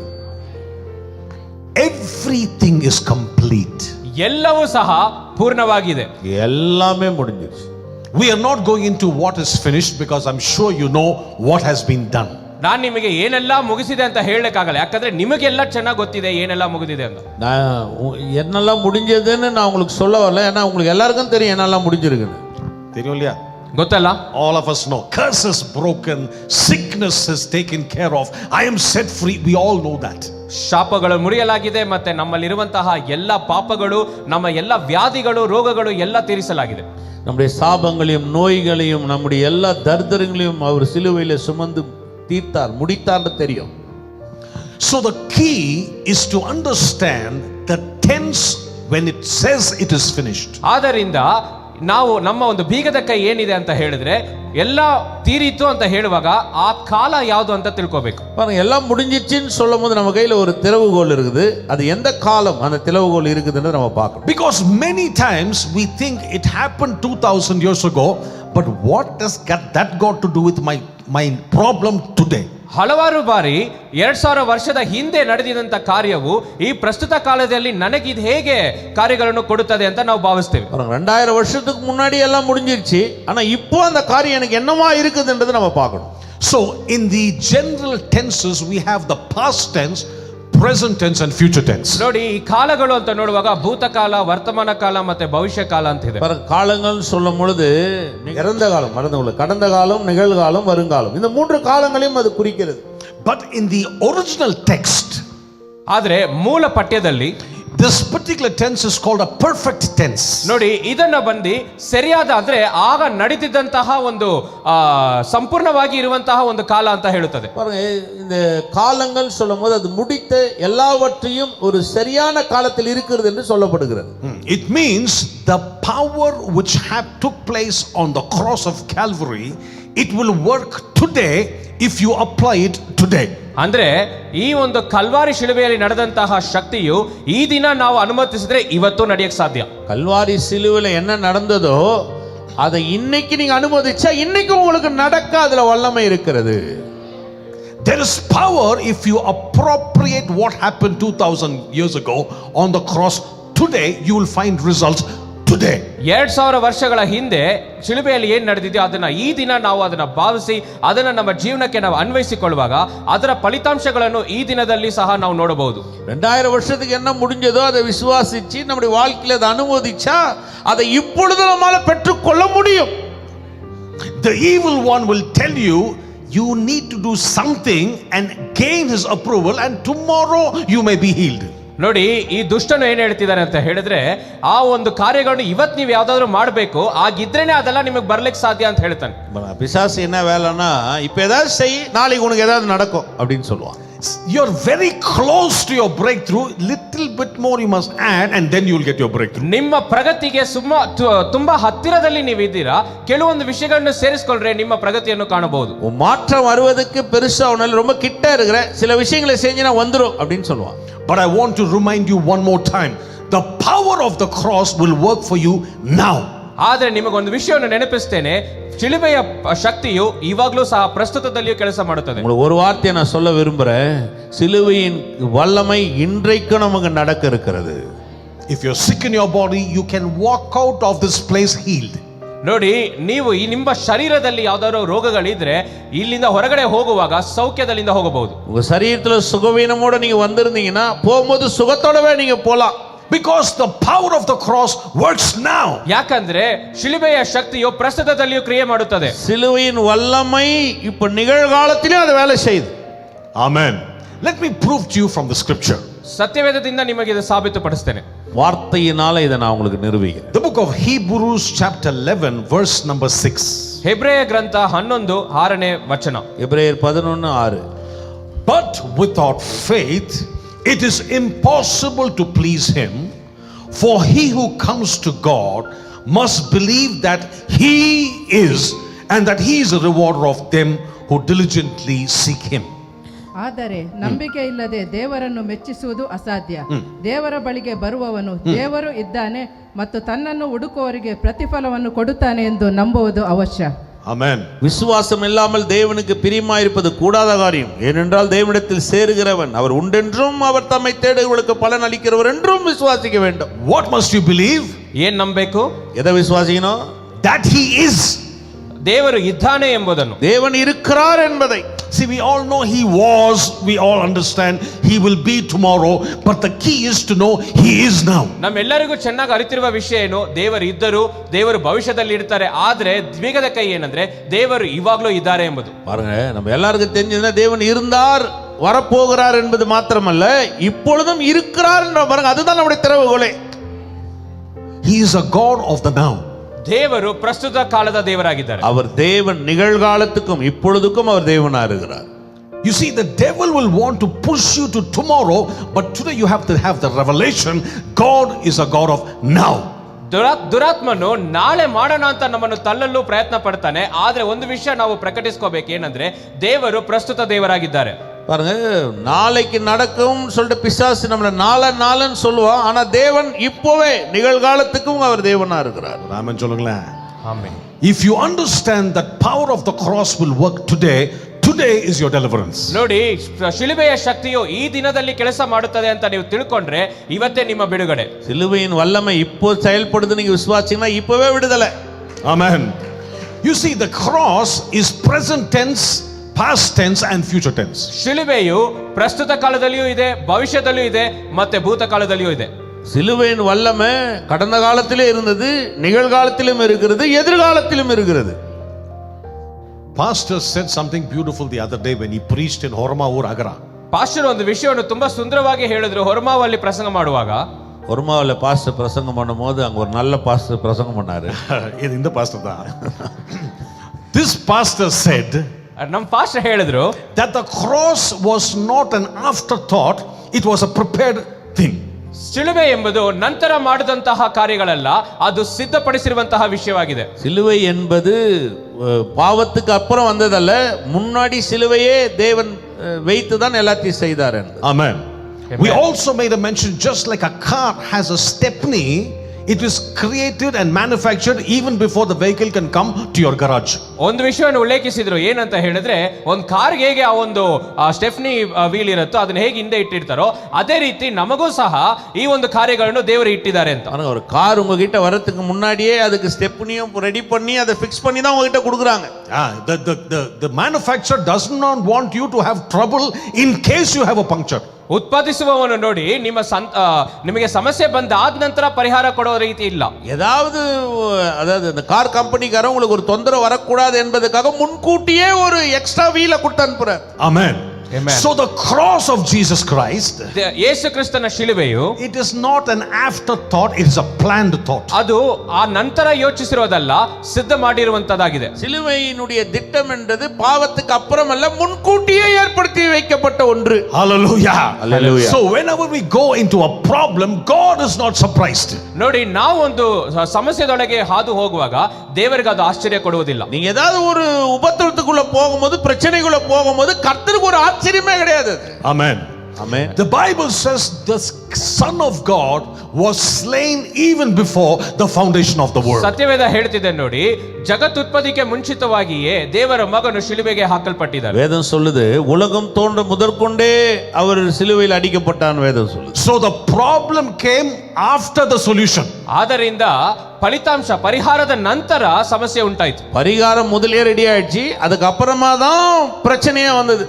Everything is complete. ಎಲ್ಲವೂ ಸಹ ಪೂರ್ಣವಾಗಿದೆ. எல்லாமே முடிஞ்சிருச்சு. We are not going into what is finished because I'm sure you know what has been done. ನಾನು ನಿಮಗೆ ಏನೆಲ್ಲ ಮುಗಿಸಿದೆ ಅಂತ ಹೇಳಕ್ಕಾಗಲ್ಲ, ಯಾಕಂದ್ರೆ ನಿಮಗೆಲ್ಲ ಚೆನ್ನಾಗಿ ಗೊತ್ತಿದೆ ಏನೆಲ್ಲ ಮುಗಿದಿದೆ ಅಂತ. நான் என்னெல்லாம் முடிஞ்சதுன்னு நான் உங்களுக்கு சொல்ல வரல, ஏன்னா உங்களுக்கு எல்லாருக்கும் தெரியும் என்னெல்லாம் முடிஞ்சிருக்குன்னு. தெரியும் இல்லையா? ಗೊತ್ತಲ್ಲ? All of us know. Curses broken, sickness is taken care of. I am set free. We all know that. ಶಾಪಗಳು ಮುರಿಯಲಾಗಿದೆ, ಮತ್ತೆ ನಮ್ಮಲ್ಲಿರುವಂತಹ ಎಲ್ಲ ಪಾಪಗಳು, ನಮ್ಮ ಎಲ್ಲ ವ್ಯಾಧಿಗಳು, ರೋಗಗಳು ಎಲ್ಲ ತೀರಿಸಲಾಗಿದೆ. நம்முடைய சாபங்களையும் நோய்களையும் நம்முடைய எல்லா தரித்திரங்களையும் அவர் சிலுவையில சுமந்து தீர்த்தார், முடித்தார்னு தெரியும். So the key is to understand the tense when it says it is finished. ಆದ್ದರಿಂದ ನಾವು ನಮ್ಮ ಒಂದು ಬೀಗದ ಕೈ ಏನಿದೆ ಅಂತ ಹೇಳಿದ್ರೆ ಎಲ್ಲ ತೀರಿತು ಅಂತ ಹೇಳುವಾಗ ಆ ಕಾಲ ಯಾವುದು ಅಂತ ತಿಳ್ಕೋಬೇಕು. பாருங்க, எல்லாம் முடிஞ்சிச்சுன்னு சொல்லும் போது நம்ம கையில ஒரு திறவுகோல் இருக்குது. அது எந்த காலம் அந்த திறவுகோல் இருக்குதுன்னு நம்ம பார்க்கணும். Because many times we think it happened 2000 years ago, but what does that got to do with my problem today? ಹಲವಾರು ಬಾರಿ 2000 ವರ್ಷದ ಹಿಂದೆ ನಡೆದಿದಂತ ಕಾರ್ಯವು ಈ ಪ್ರಸ್ತುತ ಕಾಲದಲ್ಲಿ ನನಗಿದು ಹೇಗೆ ಕಾರ್ಯಗಳನ್ನು ಕೊಡುತ್ತದೆ ಅಂತ ನಾವು ಭಾವಿಸ್ತೇವೆ. 2000 வருஷத்துக்கு முன்னாடி எல்லாம் முடிஞ்சிருச்சு, ஆனா இப்போ அந்த காரியம் எனக்கு என்னமா இருக்குதுன்றதை நம்ம பார்க்கணும். So in the general tenses we have the past tense, present tense and future tense. ನೋಡಿ, ಈ ಕಾಲಗಳು ಅಂತ ನೋಡುವಾಗ ಭೂತಕಾಲ, ವರ್ತಮಾನ ಕಾಲ ಮತ್ತೆ ಭವಿಷ್ಯ ಕಾಲ ಅಂತ ಇದೆ. காலங்கள் சொல்லும் பொழுது இறந்த காலம், மறந்து கடந்த காலம், நிகழ்காலம், வருங்காலம், இந்த மூன்று காலங்களையும் அது குறிக்கிறது. But in the original text, ಆದ್ರೆ ಮೂಲ ಪಠ್ಯದಲ್ಲಿ this particular tense is called a perfect tense. ನೋಡಿ, ಇದನ್ನ ಬಂದು ಸರಿಯಾದ ಅಂದ್ರೆ ಆಗ ನಡೆದಿದ್ದಂತಹ ಒಂದು ಸಂಪೂರ್ಣವಾಗಿ ಇರುವಂತಹ ಒಂದು ಕಾಲ ಅಂತ ಹೇಳುತ್ತದೆ. பாருங்க, இந்த காலங்கள் சொல்லும் போது அது முடித்த எல்லாவற்றையும் ஒரு சரியான காலத்தில் இருக்கிறது என்று சொல்லப்படுகிறது. It means the power which took place on the cross of Calvary, it will work today if you apply it today. ಅಂದ್ರೆ ಈ ಒಂದು ಕಲ್ವಾರಿ ಶಿಲುಬೆಯಲ್ಲಿ ನಡೆದಂತಹ ಶಕ್ತಿಯು ಈ ದಿನ ನಾವು ಅನುಮತಿಸಿದ್ರೆ ಇವತ್ತು ನಡೆಯಕ್ಕೆ ಸಾಧ್ಯ. கல்வாரி சிலுவையில் என்ன நடந்ததோ அதை இன்னைக்கு நீங்க அனுமதிச்சா இன்னைக்கு உங்களுக்கு நடக்க அதுல வல்லமை இருக்கிறது. There is power if you appropriate what happened 2000 years ago on the cross. Today you will find results today. 2000 ವರ್ಷಗಳ ಹಿಂದೆ ಶಿಲುಬೆಯಲ್ಲಿ ಏನ್ ನಡೆದಿದೆಯೋ ಅದನ್ನ ಈ ದಿನ ನಾವು ಅದನ್ನ ಭಾವಿಸಿ ಅದನ್ನ ನಮ್ಮ ಜೀವನಕ್ಕೆ ನಾವು ಅನ್ವಯಿಸಿಕೊಳ್ಳುವಾಗ ಅದರ ಫಲಿತಾಂಶಗಳನ್ನು ಈ ದಿನದಲ್ಲಿ ಸಹ ನಾವು ನೋಡಬಹುದು. 2000 வருஷத்துக்கு என்ன முடிஞ்சதோ அதை விசுவாசிச்சு நம்முடைய வாழ்க்கையில அதை அனுமதிச்சா அதை இப்பொழுது நம்மால பெற்றுக்கொள்ள முடியும். The evil one will tell you you need to do something and gain his approval, and tomorrow you may be healed. ನೋಡಿ, ಈ ದುಷ್ಟನು ಏನ್ ಹೇಳ್ತಿದ್ದಾರೆ ಅಂತ ಹೇಳಿದ್ರೆ ಆ ಒಂದು ಕಾರ್ಯಗಳನ್ನು ಇವತ್ತು ನೀವು ಯಾವ್ದಾದ್ರು ಮಾಡಬೇಕು, ಆಗಿದ್ರೇನೆ ಅದೆಲ್ಲ ನಿಮಗೆ ಬರ್ಲಿಕ್ಕೆ ಸಾಧ್ಯ ಅಂತ ಹೇಳ್ತಾನೆ. பிசாசு என்ன வேலைன்னா இப்ப ஏதாவது செய், நாளைக்கு உனக்கு ஏதாவது நடக்கும் அப்படின்னு சொல்லுவான். You're very close to your breakthrough. Little bit more you must add and then you will get your breakthrough. ನಿಮ್ಮ ಪ್ರಗತಿಗೆ ತುಂಬಾ ಹತ್ತಿರದಲ್ಲಿ ನೀವು ಇದ್ದೀರಾ, ಕೆಲವೊಂದು ವಿಷಯಗಳನ್ನು ಸೇರಿಸಿಕೊಳ್ಳ್ರೆ ನಿಮ್ಮ ಪ್ರಗತಿಯನ್ನು ಕಾಣಬಹುದು. மாற்றம் வருவதற்கு பெருசா உன்னால ரொம்ப கிட்ட இருக்கிற சில விஷயங்களை செஞ்சினா வந்துரும் அப்படின்னு சொல்லுவான். But I want to remind you one more time, the power of the cross will work for you now. ಆದ್ರೆ ನಿಮಗೊಂದು ವಿಷಯವನ್ನು ನೆನಪಿಸ್ತೇನೆ, ಶಿಲುಬೆಯ ಶಕ್ತಿಯು ಇವಾಗಲೂ ಸಹ ಪ್ರಸ್ತುತದಲ್ಲಿಯೂ ಕೆಲಸ ಮಾಡುತ್ತದೆ. உங்களுக்கு ஒரு வார்த்தையை நான் சொல்ல விரும்புறேன், சிலுவையின் வல்லமை இன்றைக்கு நமக்கு நடக்க இருக்கிறது. If you're sick in your body, you can walk out of this place healed. ನೋಡಿ, ನೀವು ಈ ನಿಮ್ಮ ಶರೀರದಲ್ಲಿ ಯಾವ್ದಾದ್ರು ರೋಗಗಳಿದ್ರೆ ಇಲ್ಲಿಂದ ಹೊರಗಡೆ ಹೋಗುವಾಗ ಸೌಖ್ಯದಲ್ಲಿಂದ ಹೋಗಬಹುದು. உங்க சரீரத்துல சுகவீனமோட நீங்க வந்திருந்தீங்கன்னா போகும்போது சுகத்தோடவே நீங்க போலாம். Because the power of the cross works now. ಯಾಕಂದ್ರೆ ಶಿಲುಬೆಯ ಶಕ್ತಿಯು ಪ್ರಸ್ತುತದಲ್ಲಿಯೂ ಕ್ರಿಯೆ ಮಾಡುತ್ತದೆ. சிலுவையின் வல்லமை இப்ப நிகழ்காலத்திலும் அது வேலை செய்யுது. Amen. Let me prove to you from the scripture. ಸತ್ಯವೇದದಿಂದ ನಿಮಗೆ ಇದು ಸಾಬೀತುಪಡಿಸ್ತೇನೆ. வார்த்தையினால இதை நான் உங்களுக்கு நிரூபிக்கிறேன். The book of Hebrews chapter 11 verse number 6. ಹೆಬ್ರೆಯ ಗ್ರಂಥ 11:6ನೇ ವಚನ. எபிரேயர் 11:6. But without faith it is impossible to please him, for he who comes to God must believe that he is, and that he is a rewarder of them who diligently seek him. ಆದರೆ ನಂಬಿಕೆ ಇಲ್ಲದೆ ದೇವರನ್ನು ಮೆಚ್ಚಿಸುವುದು ಅಸಾಧ್ಯ. ದೇವರ ಬಳಿಗೆ ಬರುವವನು ದೇವರು ಇದ್ದಾನೆ ಮತ್ತು ತನ್ನನ್ನು ಹುಡುಕುವವರಿಗೆ ಪ್ರತಿಫಲವನ್ನು ಕೊಡುತ್ತಾನೆ ಎಂದು ನಂಬುವುದು ಅವಶ್ಯ. Amen. விசுவாசம் இல்லாமல் தேவனுக்கு பிரியமாயிருப்பது கூடாத காரியம். ஏனென்றால் தேவனிடத்தில் சேருகிறவன் அவர் உண்டென்றும் அவர் தம்மை தேடுகிறவர்களுக்கு பலன் அளிக்கிறவர் என்றும் விசுவாசிக்க வேண்டும். What must you believe? ಏನ್ ನಂಬಬೇಕು? எதை விசுவாசிக்கணும்? that he is. ದೇವರು ಇದ್ದಾನೆ ಎಂಬುದನ್ನು. தேவன் இருக்கிறார் என்பதை. See, we all know he was, we all understand he will be tomorrow, but the key is to know he is now. ನಮ್ಮೆಲ್ಲರಿಗೂ ಚೆನ್ನಾಗಿ ಅರಿತಿರುವ ವಿಷಯ ಏನು, ದೇವರು ಇದ್ದರು, ದೇವರು ಭವಿಷ್ಯದಲ್ಲಿ ಇರ್ತಾರೆ. ಆದ್ರೆ ದ್ವಿಗದ ಕೈ ಏನಂದ್ರೆ ದೇವರು ಇವಾಗ್ಲೂ ಇದ್ದಾರೆ ಎಂಬುದು. பாருங்க, நம்ம எல்லாருக்கும் தெரிஞ்சதுன்னா தேவன் இருந்தார், வரப்போகிறார் என்பது மாத்திரமல்ல, இப்பொழுதும் இருக்கிறார் என்ற பாருங்க, அதுதான் நம்முடைய திறவுகோலே. He is a God of the now. ದೇವರು ಪ್ರಸ್ತುತ ಕಾಲದ ದೇವರಾಗಿದ್ದಾರೆ. அவர் தேவன் நிகழ்காலத்துக்கும் இப்பொழுதுக்கும் அவர் தேவனா இருக்கிறார். You see, the devil will want to push you to tomorrow, but today you have to have the revelation God is a God of now. ದುರಾತ್ಮನು ನಾಳೆ ಮಾಡೋಣ ಅಂತ ನಮ್ಮನ್ನು ತಳ್ಳಲು ಪ್ರಯತ್ನ ಪಡ್ತಾನೆ. ಆದ್ರೆ ಒಂದು ವಿಷಯ ನಾವು ಪ್ರಕಟಿಸ್ಕೋಬೇಕು, ಏನಂದ್ರೆ ದೇವರು ಪ್ರಸ್ತುತ ದೇವರಾಗಿದ್ದಾರೆ. பாருங்க, நாளைக்கு நடக்கும் சொல்லிட்டு பிசாசு நம்மள நாளன்னு சொல்லுவான். ஆனா தேவன் இப்போவே நிகழ்காலத்துக்கும் அவர் தேவனா இருக்கிறார். Amen சொல்லுங்களேன். Amen. If you understand that power of the cross will work today, today is your deliverance. ನೋಡಿ, ಶಿಲುಬೆಯ ಶಕ್ತಿಯು ಈ ದಿನದಲ್ಲಿ ಕೆಲಸ ಮಾಡುತ್ತದೆ ಅಂತ ನೀವು ತಿಳ್ಕೊಂಡ್ರೆ ಇವತ್ತೇ ನಿಮ್ಮ ಬಿಡುಗಡೆ. சிலுவையின் வல்லமை இப்போ செயல்படுது நீங்க விசுவாசிங்கன்னா இப்பவே விடுதலை. Amen. You see, the cross is present tense, past tense and future tense. ಶಿಲುಬೆಯು ಪ್ರಸ್ತುತ ಕಾಲದಲ್ಲಿಯೂ ಇದೆ, ಭವಿಷ್ಯದಲ್ಲಿಯೂ ಇದೆ, ಮತ್ತೆ ಭೂತ ಕಾಲದಲ್ಲಿಯೂ ಇದೆ. சிலுவையின் வல்லமை கடந்த காலத்திலே இருந்தது, நிகழ்காலத்திலும் இருக்கிறது, எதிர்காலத்திலும் இருக்கிறது. Pastor said something beautiful the other day when he preached in Hormavur, Agara. Pastor ಒಂದು ವಿಷಯವನ್ನು ತುಂಬಾ ಸುಂದರವಾಗಿ ಹೇಳಿದ್ರು ಹೊರಮಾವಲ್ಲಿ ಪ್ರಸಂಗ ಮಾಡುವಾಗ. ஒருமாவில் பாஸ்டர் பிரசங்கம் பண்ணும்போது அங்க ஒரு நல்ல பாஸ்டர் பிரசங்கம் பண்ணாரு. இது இந்த பாஸ்டர் தான். This pastor said ನಮ್ಮ ಪಾಸ್ಟರ್ ಹೇಳಿದ್ರು that the cross was not an afterthought, it was a prepared thing. ಶಿಲುಬೆ ಎಂಬುದು ನಂತರ ಮಾಡಿದಂತಹ ಕಾರ್ಯಗಳಲ್ಲ, ಅದು ಸಿದ್ಧಪಡಿಸಿರುವಂತಹ ವಿಷಯವಾಗಿದೆ. சிலுவை என்பது பாவத்துக்கு அப்புறம் வந்ததல்ல, முன்னாடி சிலுவையே தேவன் வைத்து தான் எல்லாத்தையும் செய்தார். Amen. We also made a mention, just like a car has a stepney, it is created and manufactured even before the vehicle can come to your garage. ಒಂದು ವಿಷಯವನ್ನು ಉಲ್ಲೇಖಿಸಿದ್ರು, ಏನಂತ ಹೇಳಿದ್ರೆ ಒಂದು ಕಾರ್ಗೆ ಹೇಗೆ ಆ ಒಂದು ಸ್ಟೆಫ್ನಿ ವೀಲ್ ಇರುತ್ತೋ ಅದನ್ನ ಹೇಗೆ ಹಿಂದೆ ಇಟ್ಟಿರ್ತಾರೋ ಅದೇ ರೀತಿ ನಮಗೂ ಸಹ ಈ ಒಂದು ಕಾರ್ಯಗಳನ್ನು ದೇವರು ಇಟ್ಟಿದ್ದಾರೆ ಅಂತ. ஒரு கார் உங்ககிட்ட வரதுக்கு முன்னாடியே அதுக்கு ஸ்டெப்னியும் ரெடி பண்ணி அதை ஃபிக்ஸ் பண்ணி தான் உங்ககிட்ட கொடுக்குறாங்க. The manufacturer does not want you to have trouble in case you have a puncture. ಉತ್ಪಾದಿಸುವವನು ನೋಡಿ ನಿಮಗೆ ಸಮಸ್ಯೆ ಬಂದಾದ ನಂತರ ಪರಿಹಾರ ಕೊಡೋ ರೀತಿ ಇಲ್ಲ. அதாவது இந்த கார் கம்பெனிக்காரன் உங்களுக்கு ஒரு தொந்தரவு வரக்கூடாது என்பதற்காக முன்கூட்டியே ஒரு எக்ஸ்ட்ரா வீலை கொடுத்து அனுப்புறார். Amen. Amen. So the cross of Jesus Christ, ಯೇಸು ಕ್ರಿಸ್ತನ ಶಿಲುಬೆಯು, it is not an afterthought, it is a planned thought. ಅದು ಆ ನಂತರ ಯೋಚಿಸಿರೋದಲ್ಲ, ಸಿದ್ಧ ಮಾಡಿರುವಂತದಾಗಿದೆ. சிலுவையினுடைய திட்டம் என்றது பாவத்துக்கு அப்புறம் அல்ல, முன்கூட்டியே ஏற்படுத்தி வைக்கப்பட்ட ஒன்று. Hallelujah. Hallelujah. So whenever we go into a problem, God is not surprised. ನೋಡಿ, ನಾವು ಒಂದು ಸಮಸ್ಯೆದೊಳಗೆ ಹಾದು ಹೋಗುವಾಗ ದೇವರಿಗೆ ಅದು ಆಶ್ಚರ್ಯ ಕೊಡುವುದಿಲ್ಲ. நீங்க ஏதாவது ஒரு உபத்திரத்துக்குள்ள போகும்போது, பிரச்சனைக்குள்ள போகும்போது கர்த்தருக்கு ஒரு ஆச்சரியமே கிடையாது. Amen. Amen. The Bible says the Son of God was slain even before the foundation of the world. ಸತ್ಯವೇದ ಹೇಳ್ತಿದೆ ನೋಡಿ, ಜಗತ್ತುತ್ಪತ್ತಿಗೆ ಮುಂಚಿತವಾಗಿಯೇ ದೇವರ ಮಗನು ಶಿಲುಬೆಗೆ ಹಾಕಲ್ಪಟ್ಟಿದ್ದಾರೆ. வேதம் சொல்லுது, உலகம் தோன்ற முதற்கொண்டே அவர் சிலுவையில் அடிக்கப்பட்டான். வேதம் சொல்லுது. So the problem came after the solution. ಆದ್ದರಿಂದ ಫಲಿತಾಂಶ ಪರಿಹಾರದ ನಂತರ ಸಮಸ್ಯೆ ಉಂಟಾಯಿತು. பரிகாரம் முதலே ரெடி ஆயிடுச்சு, அதுக்கு அப்புறமா தான் பிரச்சனையே வந்தது.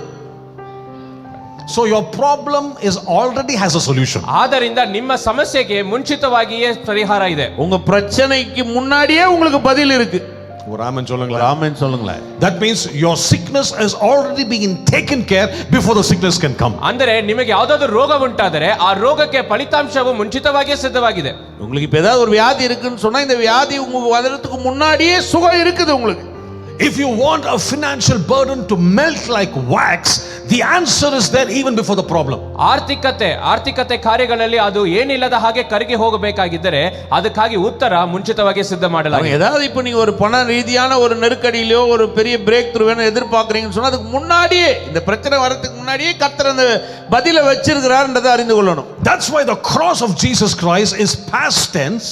So your problem is already has a solution. ಆದ್ದರಿಂದ ನಿಮ್ಮ ಸಮಸ್ಯೆಗೆ ಮುಂಚಿತವಾಗಿಯೇ ಪರಿಹಾರ ಇದೆ. உங்க பிரச்சனைக்கு முன்னாடியே உங்களுக்கு பதில் இருக்கு. Raman சொல்லுங்களா? ஆமென் சொல்லுங்களேன். That means your sickness is already being taken care before the sickness can come. ಅಂದರೆ ನಿಮಗೆ ಯಾವುದಾದರೂ ರೋಗ ಉಂಟಾದರೆ ಆ ರೋಗಕ್ಕೆ ಫಲಿತಾಂಶವು ಮುಂಚಿತವಾಗಿಯೇ ಸಿದ್ಧವಾಗಿದೆ. உங்களுக்கு இப்ப ஏதாவது ஒரு வியாதி இருக்குன்னு சொன்னா, இந்த வியாதி உங்க வரதுக்கு முன்னாடியே சுகம் இருக்குது உங்களுக்கு. If you want a financial burden to melt like wax, the answer is there even before the problem. ಆರ್ಥಿಕತೆ ಕಾರ್ಯಗಳಲ್ಲಿ ಅದು ಏನಿಲ್ಲದ ಹಾಗೆ ಕರಗಿ ಹೋಗಬೇಕಾಗಿದ್ದರೆ ಅದಕ್ಕಾಗಿ ಉತ್ತರ ಮುಂಚಿತವಾಗಿ ಸಿದ್ಧ ಮಾಡಲಾಗಿದೆ. ஏதாவது இப்ப நீங்க ஒரு பண ரீதியான ஒரு நெருக்கடியிலோ ஒரு பெரிய பிரேக் த்ரூ வேணும் எதிர்பார்க்கறீங்கன்னு சொன்னா, அதுக்கு முன்னாடியே, இந்த பிரச்சனை வரதுக்கு முன்னாடியே கர்த்தர் அந்த பதிலை வச்சிருக்கிறார்ன்றதை அறிந்து கொள்ளணும். That's why the cross of Jesus Christ is past tense.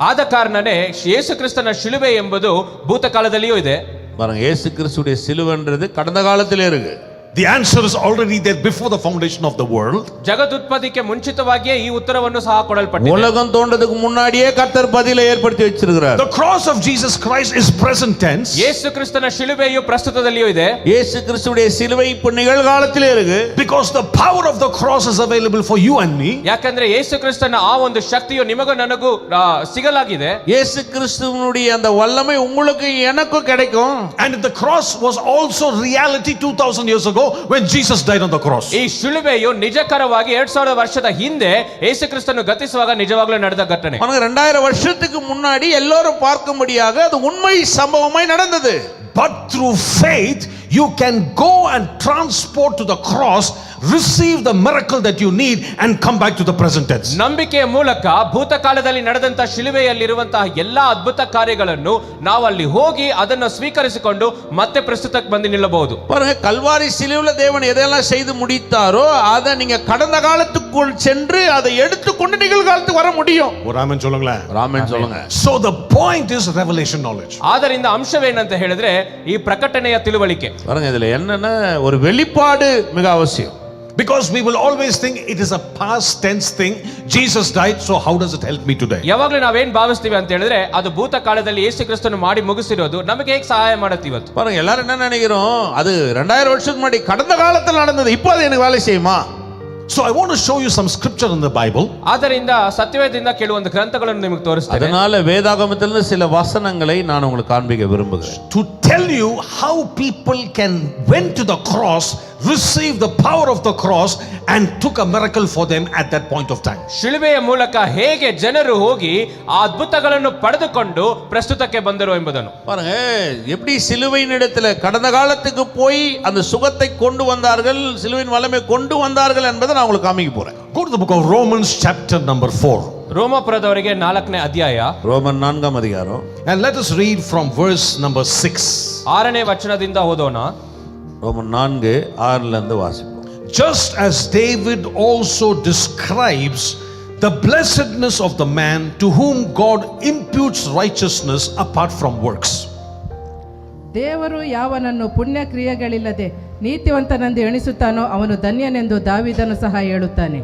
ಆದ ಕಾರಣನೇ ಯೇಸು ಕ್ರಿಸ್ತನ ಶಿಲುಬೆ ಎಂಬುದು ಭೂತಕಾಲದಲ್ಲಿಯೂ ಇದೆ. பாருங்க, இயேசு கிறிஸ்துடைய சிலுவைன்றது கடந்த காலத்திலே இருக்கு. The answer is already there before the foundation of the world. ಜಗದುತ್ಪತ್ತಿಗೆ ಮುಂಚಿತವಾಗಿಯೇ ಈ ಉತ್ತರವನ್ನು ಸಹ ಕೊಡಲ್ಪಟ್ಟಿದೆ. உலகம் தோன்றதுக்கு முன்னாடியே கர்த்தர் பதிலை ஏற்படுத்தி வச்சிருக்கிறார். The cross of Jesus Christ is present tense. ಯೇಸು ಕ್ರಿಸ್ತನ ಶಿಲುಬೆಯು ಪ್ರಸ್ತುತದಲ್ಲಿಯೂ ಇದೆ. இயேசு கிறிஸ்துவுடைய சிலுவை இப்ப நிகழ்காலத்திலே இருக்கு. Because the power of the cross is available for you and me. ಯಾಕಂದ್ರೆ ಯೇಸು ಕ್ರಿಸ್ತನ ಆ ಒಂದು ಶಕ್ತಿಯು ನಿಮಗೂ ನನಗೂ ಸಿಗಲಾಗಿದೆ. இயேசு கிறிஸ்துவினுடைய அந்த வல்லமை உங்களுக்கு எனக்கும் கிடைக்கும். And the cross was also reality 2000 years ago when Jesus died on the cross. ಈ ಶಿಲುಬೆಯು ನಿಜಕರವಾಗಿ 2000 ವರ್ಷದ ಹಿಂದೆ ಯೇಸು ಕ್ರಿಸ್ತನು ಗತಿಸುವಾಗ ನಿಜವಾಗ್ಲೂ ನಡೆದ ಘಟನೆ. 2000 வருஷத்துக்கு முன்னாடி எல்லாரும் பார்க்கும்படியாக அது உண்மை சம்பவமாய் நடந்தது. But through faith you can go and transport to the cross, receive the miracle that you need and come back to the present tense. ನಂಬಿಕೆಯ ಮೂಲಕ ಭೂತಕಾಲದಲ್ಲಿ ನಡೆದಂತ ಶಿಲುಬೆಯಲ್ಲಿರುವಂತಹ ಎಲ್ಲಾ ಅದ್ಭುತ ಕಾರ್ಯಗಳನ್ನು ನಾವು ಅಲ್ಲಿ ಹೋಗಿ ಅದನ್ನು ಸ್ವೀಕರಿಸಿಕೊಂಡು ಮತ್ತೆ ಪ್ರಸ್ತುತಕ್ಕೆ ಬಂದು ನಿಲ್ಲಬಹುದು. பாருங்க, கல்வாரி சிலுவையில தேவன் எதெல்லாம் செய்து முடித்தாரோ அதை நீங்க கடந்த காலத்துக்குள் சென்று அதை எடுத்துக்கொண்டு நிகழ்காலத்துக்கு வர முடியும். ஒரு ஆமென் சொல்லுங்களேன். ஆமென் சொல்லுங்க. So the point is revelation knowledge. ಆದ್ದರಿಂದ ಅಂಶವೇನಂತ ಹೇಳಿದ್ರೆ ಈ ಪ್ರಕಟಣೆಯ ತಿಳುವಳಿಕೆ. பாருங்க, இதுல என்னன்னா ஒரு வெளிப்பாடு மிக அவசியம். Because we will always think it is a past tense thing. Jesus died, so how does it help me today? ಯಾವಾಗಲೂ ನಾವೇನ್ ಭಾವಿಸ್ತೀವಿ ಅಂತ ಹೇಳಿದ್ರೆ ಅದು ಭೂತಕಾಲದಲ್ಲಿ ಯೇಸು ಕ್ರಿಸ್ತನು ಮಾಡಿ ಮುಗಿಸಿರೋದು ನಮಗೆ ಹೇಗೆ ಸಹಾಯ ಮಾಡುತ್ತೆ ಇವತ್ತು. பாருங்க, எல்லாரும் என்ன நினைக்கிறோம், அது 2000 வருஷத்துக்கு முன்னாடி கடந்த காலத்துல நடந்தது, இப்போ அது எனக்கு வேலை செய்யுமா? So I want to show you some scripture in the Bible. ಆದ್ದರಿಂದ ಸತ್ಯವೇದದಿಂದ ಕೆಲವೊಂದು ಗ್ರಂಥಗಳನ್ನು ನಿಮಗೆ ತೋರಿಸ್ತೇನೆ. அதனால வேதாகமத்திலிருந்து சில வசனங்களை நான் உங்களுக்கு காண்பிக்க விரும்புகிறேன். To tell you how people can went to the cross, receive the power of the cross and took a miracle for them at that point of time. ಶಿಲುಬೆಯ ಮೂಲಕ ಹೇಗೆ ಜನರು ಹೋಗಿ ಆ ಅದ್ಭುತಗಳನ್ನು ಪಡೆದುಕೊಂಡು ಪ್ರಸ್ತುತಕ್ಕೆ ಬಂದರು ಎಂಬುದನ್ನು பாருங்க, எப்படி சிலுவையின் இடத்துல கடந்த காலத்துக்கு போய் அந்த சுகத்தை கொண்டு வந்தார்கள், சிலுவையின் வல்லமை கொண்டு வந்தார்கள் என்பதை நான் உங்களுக்கு காமிக்க போறேன். Go to the book of Romans chapter number 4. ರೋಮಪುರದವರಿಗೆ 4ನೇ ಅಧ್ಯಾಯ ரோமன் 4ஆம் அதிகாரம். And let us read from verse number 6. 6ನೇ ವಚನದಿಂದ ಓದೋಣ. ரோமன் 4:6 இருந்து வாசிப்போம். Just as David also describes the blessedness of the man to whom God imputes righteousness apart from works. ದೇವರು ಯಾವನನ್ನು ಪುಣ್ಯ ಕ್ರಿಯೆಗಳಿಲ್ಲದೆ ನೀತಿವಂತನೆಂದು ಎಣಿಸುತ್ತಾನೋ ಅವನು ಧನ್ಯನೆಂದು ದಾವೀದನು ಸಹ ಹೇಳುತ್ತಾನೆ.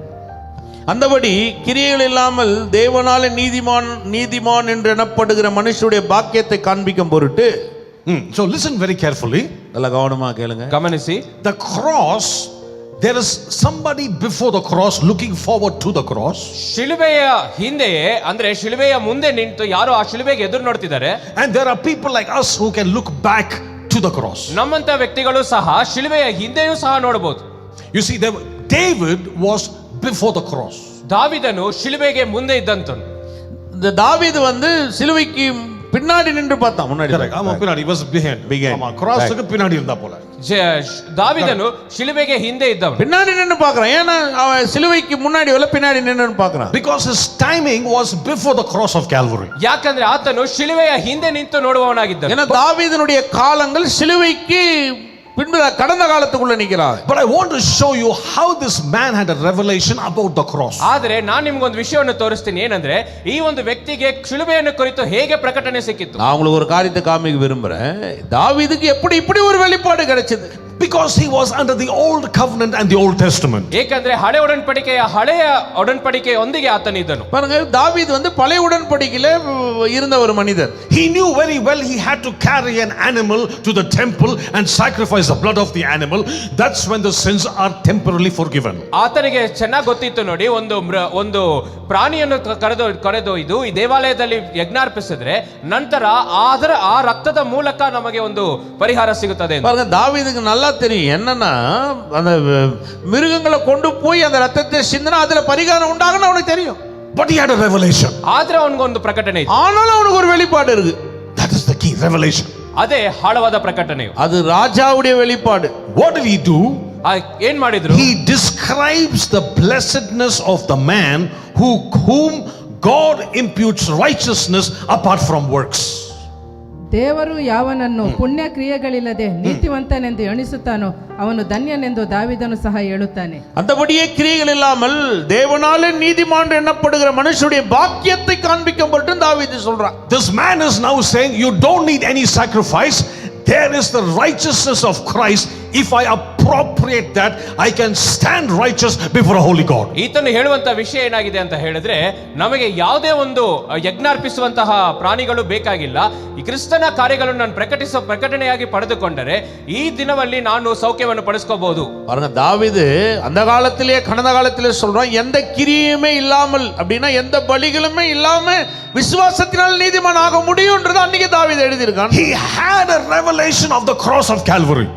அந்தபடி கிரியைகள் இல்லாமல் தேவனாலே நீதிமான் என்று எண்ணப்படுகிற மனுஷனுடைய பாக்கியத்தை காண்பிக்கும் பொருட்டு. So listen very carefully. நல்ல கவனமா கேளுங்க. ಗಮನಿಸಿ, The cross, there is somebody before the cross looking forward to the cross. ಶಿಲುಬೆಯ ಹಿಂದೆಯೇ ಅಂದ್ರೆ ಶಿಲುಬೆಯ ಮುಂದೆ ನಿಂತು ಯಾರೋ ಆ ಶಿಲುಬೆಗೆ ಎದುರು ನೋಡ್ತಿದ್ದಾರೆ. And there are people like us who can look back to the cross. ನಮ್ಮಂತ ವ್ಯಕ್ತಿಗಳು ಸಹ ಶಿಲುಬೆಯ ಹಿಂದೆಯೂ ಸಹ ನೋಡಬಹುದು. You see, David was before the cross. ದಾವಿದನು ಶಿಲುಬೆಗೆ ಮುಂದೆ ಇದ್ದಂತನು. இந்த தாவீது வந்து சிலுவைக்கு பின்னாடி நின்று பார்த்தான், முன்னாடி. Correct. ஆமா, பின்னாடி was behind. ஆமா, crossக்கு பின்னாடி இருந்தா போல. ದಾವಿದನು ಶಿಲುಬೆಗೆ ಹಿಂದೆ ಇದ್ದವನು. பின்னாடி நின்று பார்க்கறான். ஏன்னா அவன் சிலுவைக்கு முன்னாடி வல பின்னாடி நின்னு பார்க்கறான். Because his timing was before the cross of Calvary. ಯಾಕಂದ್ರೆ ಆತನು ಶಿಲುಬೆಯ ಹಿಂದೆ ನಿಂತು ನೋಡುವವನಾಗಿದ್ದನು. ஏன்னா தாவீதினுடைய காலங்கள் சிலுவைக்கு பின்பு கடந்த காலத்துக்குள்ள நிக்கிறான். But I want to show you how this man had a revelation about the cross. ಆದರೆ ನಾನು ನಿಮ್ಗೊಂದು ವಿಷಯವನ್ನು ತೋರಿಸ್ತೀನಿ. ಏನಂದ್ರೆ ಈ ಒಂದು ವ್ಯಕ್ತಿಗೆ ಶಿಲುಬೆಯನ್ನು ಕುರಿತು ಹೇಗೆ ಪ್ರಕಟಣೆ ಸಿಕ್ಕಿತು. நான் உங்களுக்கு ஒரு காரியத்தை காமிக்க விரும்புறேன். தாவீதுக்கு எப்படி இப்படி ஒரு வெளிப்பாடு கிடைச்சது? Because he was under the old covenant and the Old Testament. ಏಕೆಂದ್ರೆ ಹಳೆ ಒಡன்பಡಿಕೆಯೊಂದಿಗೆ ಆತನಿದ್ದನು. பாருங்க, தாவீது வந்து பழைய உடன்படிக்கையில இருந்த ஒரு மனிதர். He knew very well he had to carry an animal to the temple and sacrifice the blood of the animal. That's when the sins are temporarily forgiven. ಆತನಿಗೆ ಚೆನ್ನಾಗಿ ಗೊತ್ತಿತ್ತು ನೋಡಿ, ಒಂದು ಪ್ರಾಣಿಯನ್ನು ಕರೆದೊಯ್ದು ಈ ದೇವಾಲಯದಲ್ಲಿ ಯಜ್ಞಾರ್ಪಿಸಿದ್ರೆ ನಂತರ ಆ ರಕ್ತದ ಮೂಲಕ ನಮಗೆ ಒಂದು ಪರಿಹಾರ ಸಿಗುತ್ತದೆ. பாருங்க, தாவீதுக்கு நல்லா தெரியும் என்னன்னா அந்த மிருகங்களை கொண்டு போய் அந்த ரத்தத்தை சிந்தினா அதுல பரிகாரம் உண்டாகும்னு அவனுக்கு தெரியும். But he had a revelation. ಆದ್ರೆ ಅವನಿಗೊಂದು ಪ್ರಕಟಣೆ ಇತ್ತು. ஆனாலும் அவனுக்கு ஒரு வெளிப்பாடு இருக்கு. That is the key, revelation. ಅದೇ ಆಳವಾದ ಪ್ರಕಟಣೆಯು. அது ராஜாவுடைய வெளிப்பாடு. What did he do? ಏನ್ ಮಾಡಿದ್ರು? He describes the blessedness of the man whom God imputes righteousness apart from works. ದೇವರು ಯಾವನನ್ನು ಪುಣ್ಯ ಕ್ರಿಯೆಗಳಿಲ್ಲದೆ ನೀತಿವಂತನೆಂದು ಎಣಿಸುತ್ತಾನೋ ಅವನು ಧನ್ಯನೆಂದು ದಾವೀದನು ಸಹ ಹೇಳುತ್ತಾನೆ. அந்தபடியே கிரியைகள் இல்லாமல் தேவனாலே நீதிமான் எண்ணப்படுகிற மனுஷனுடைய பாக்கியத்தை காண்பிக்கப்பட்டு தாவீது சொல்றான். This man is now saying you don't need any sacrifice. There is the righteousness of Christ if I appropriate that, I can stand righteous before a holy God. ಈತನು ಹೇಳುವಂತ ವಿಷಯ ಏನಾಗಿದೆ ಅಂತ ಹೇಳಿದ್ರೆ, ನಮಗೆ ಯಾವುದೇ ಒಂದು ಯಜ್ಞ ಅರ್ಪಿಸುವಂತಹ ಪ್ರಾಣಿಗಳು ಬೇಕಾಗಿಲ್ಲ. ಈ ಕ್ರಿಸ್ತನ ಕಾರ್ಯಗಳನ್ನು ನಾನು ಪ್ರಕಟಣೆಯಾಗಿ ಪಡೆದುಕೊಂಡರೆ ಈ ದಿನದಲ್ಲಿ ನಾನು ಸೌಖ್ಯವನ್ನು ಪಡಿಸ್ಕೋಬಹುದು. பாருங்க, தாவீது அந்த காலத்திலே கடந்த காலத்திலே சொல்றான், எந்த கிரியையுமே இல்லாமல் அப்படின்னா எந்த பலிகளுமே இல்லாம விசுவாசத்தினால் நீதிமான் ஆக முடியும்ன்றது அன்னைக்கு தாவீது எழுதியிருக்கான். He had a revelation of the cross of Calvary.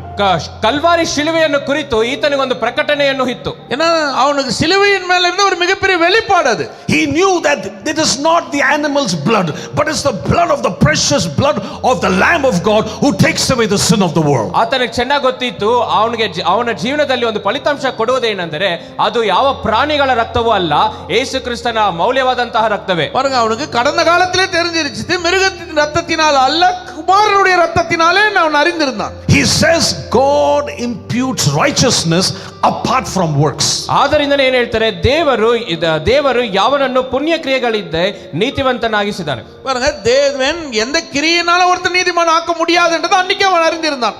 Calvary ಶಿಲುವೆಯನ್ನು ಕುರಿತು ಈತನಿಗೊಂದು ಪ್ರಕಟಣೆಯನ್ನು ಇತ್ತು. ஏன்னா அவனுக்கு சிலுவையின் மேல இருந்த ஒரு மிகப்பெரிய வெளிப்பாடு அது. He knew that it is not the animal's blood, but it's the blood of the precious blood of the Lamb of God who takes away the sin of the world. ಆತನಿಗೆ ಚೆನ್ನಾಗಿ ಗೊತ್ತಿತ್ತು, ಅವನ ಜೀವನದಲ್ಲಿ ಒಂದು ಫಲಿತಾಂಶ ಕೊಡುವುದೇನೆಂದರೆ ಅದು ಯಾವ ಪ್ರಾಣಿಗಳ ರಕ್ತವೂ ಅಲ್ಲ, ಯೇಸು ಕ್ರಿಸ್ತನ ಮೌಲ್ಯವಾದಂತಹ ರಕ್ತವೇ. பாருங்க, அவனுக்கு கடந்த காலத்திலே தெரிஞ்சிருச்சு, மிருகத்தின் ரத்தத்தினால் அல்ல குமாரனுடைய ரத்தத்தினாலே நான் அறிந்திருந்தான். He says God imputes righteousness apart from works. ಆದ್ದರಿಂದನೇ ಏನು ಹೇಳ್ತಾರೆ, ದೇವರು ಯಾವನನ್ನು ಪುಣ್ಯ ಕ್ರಿಯೆಗಳಿದ್ದೆ ನೀತಿವಂತನಾಗಿಸಿದ್ದಾನೆ. பாருங்க, தேவன் எந்த கிரியையினால ஒருத்தன் நீதிமான் ஆக்க முடியாதுன்றது அன்னைக்கு அவன் அறிந்திருந்தான்.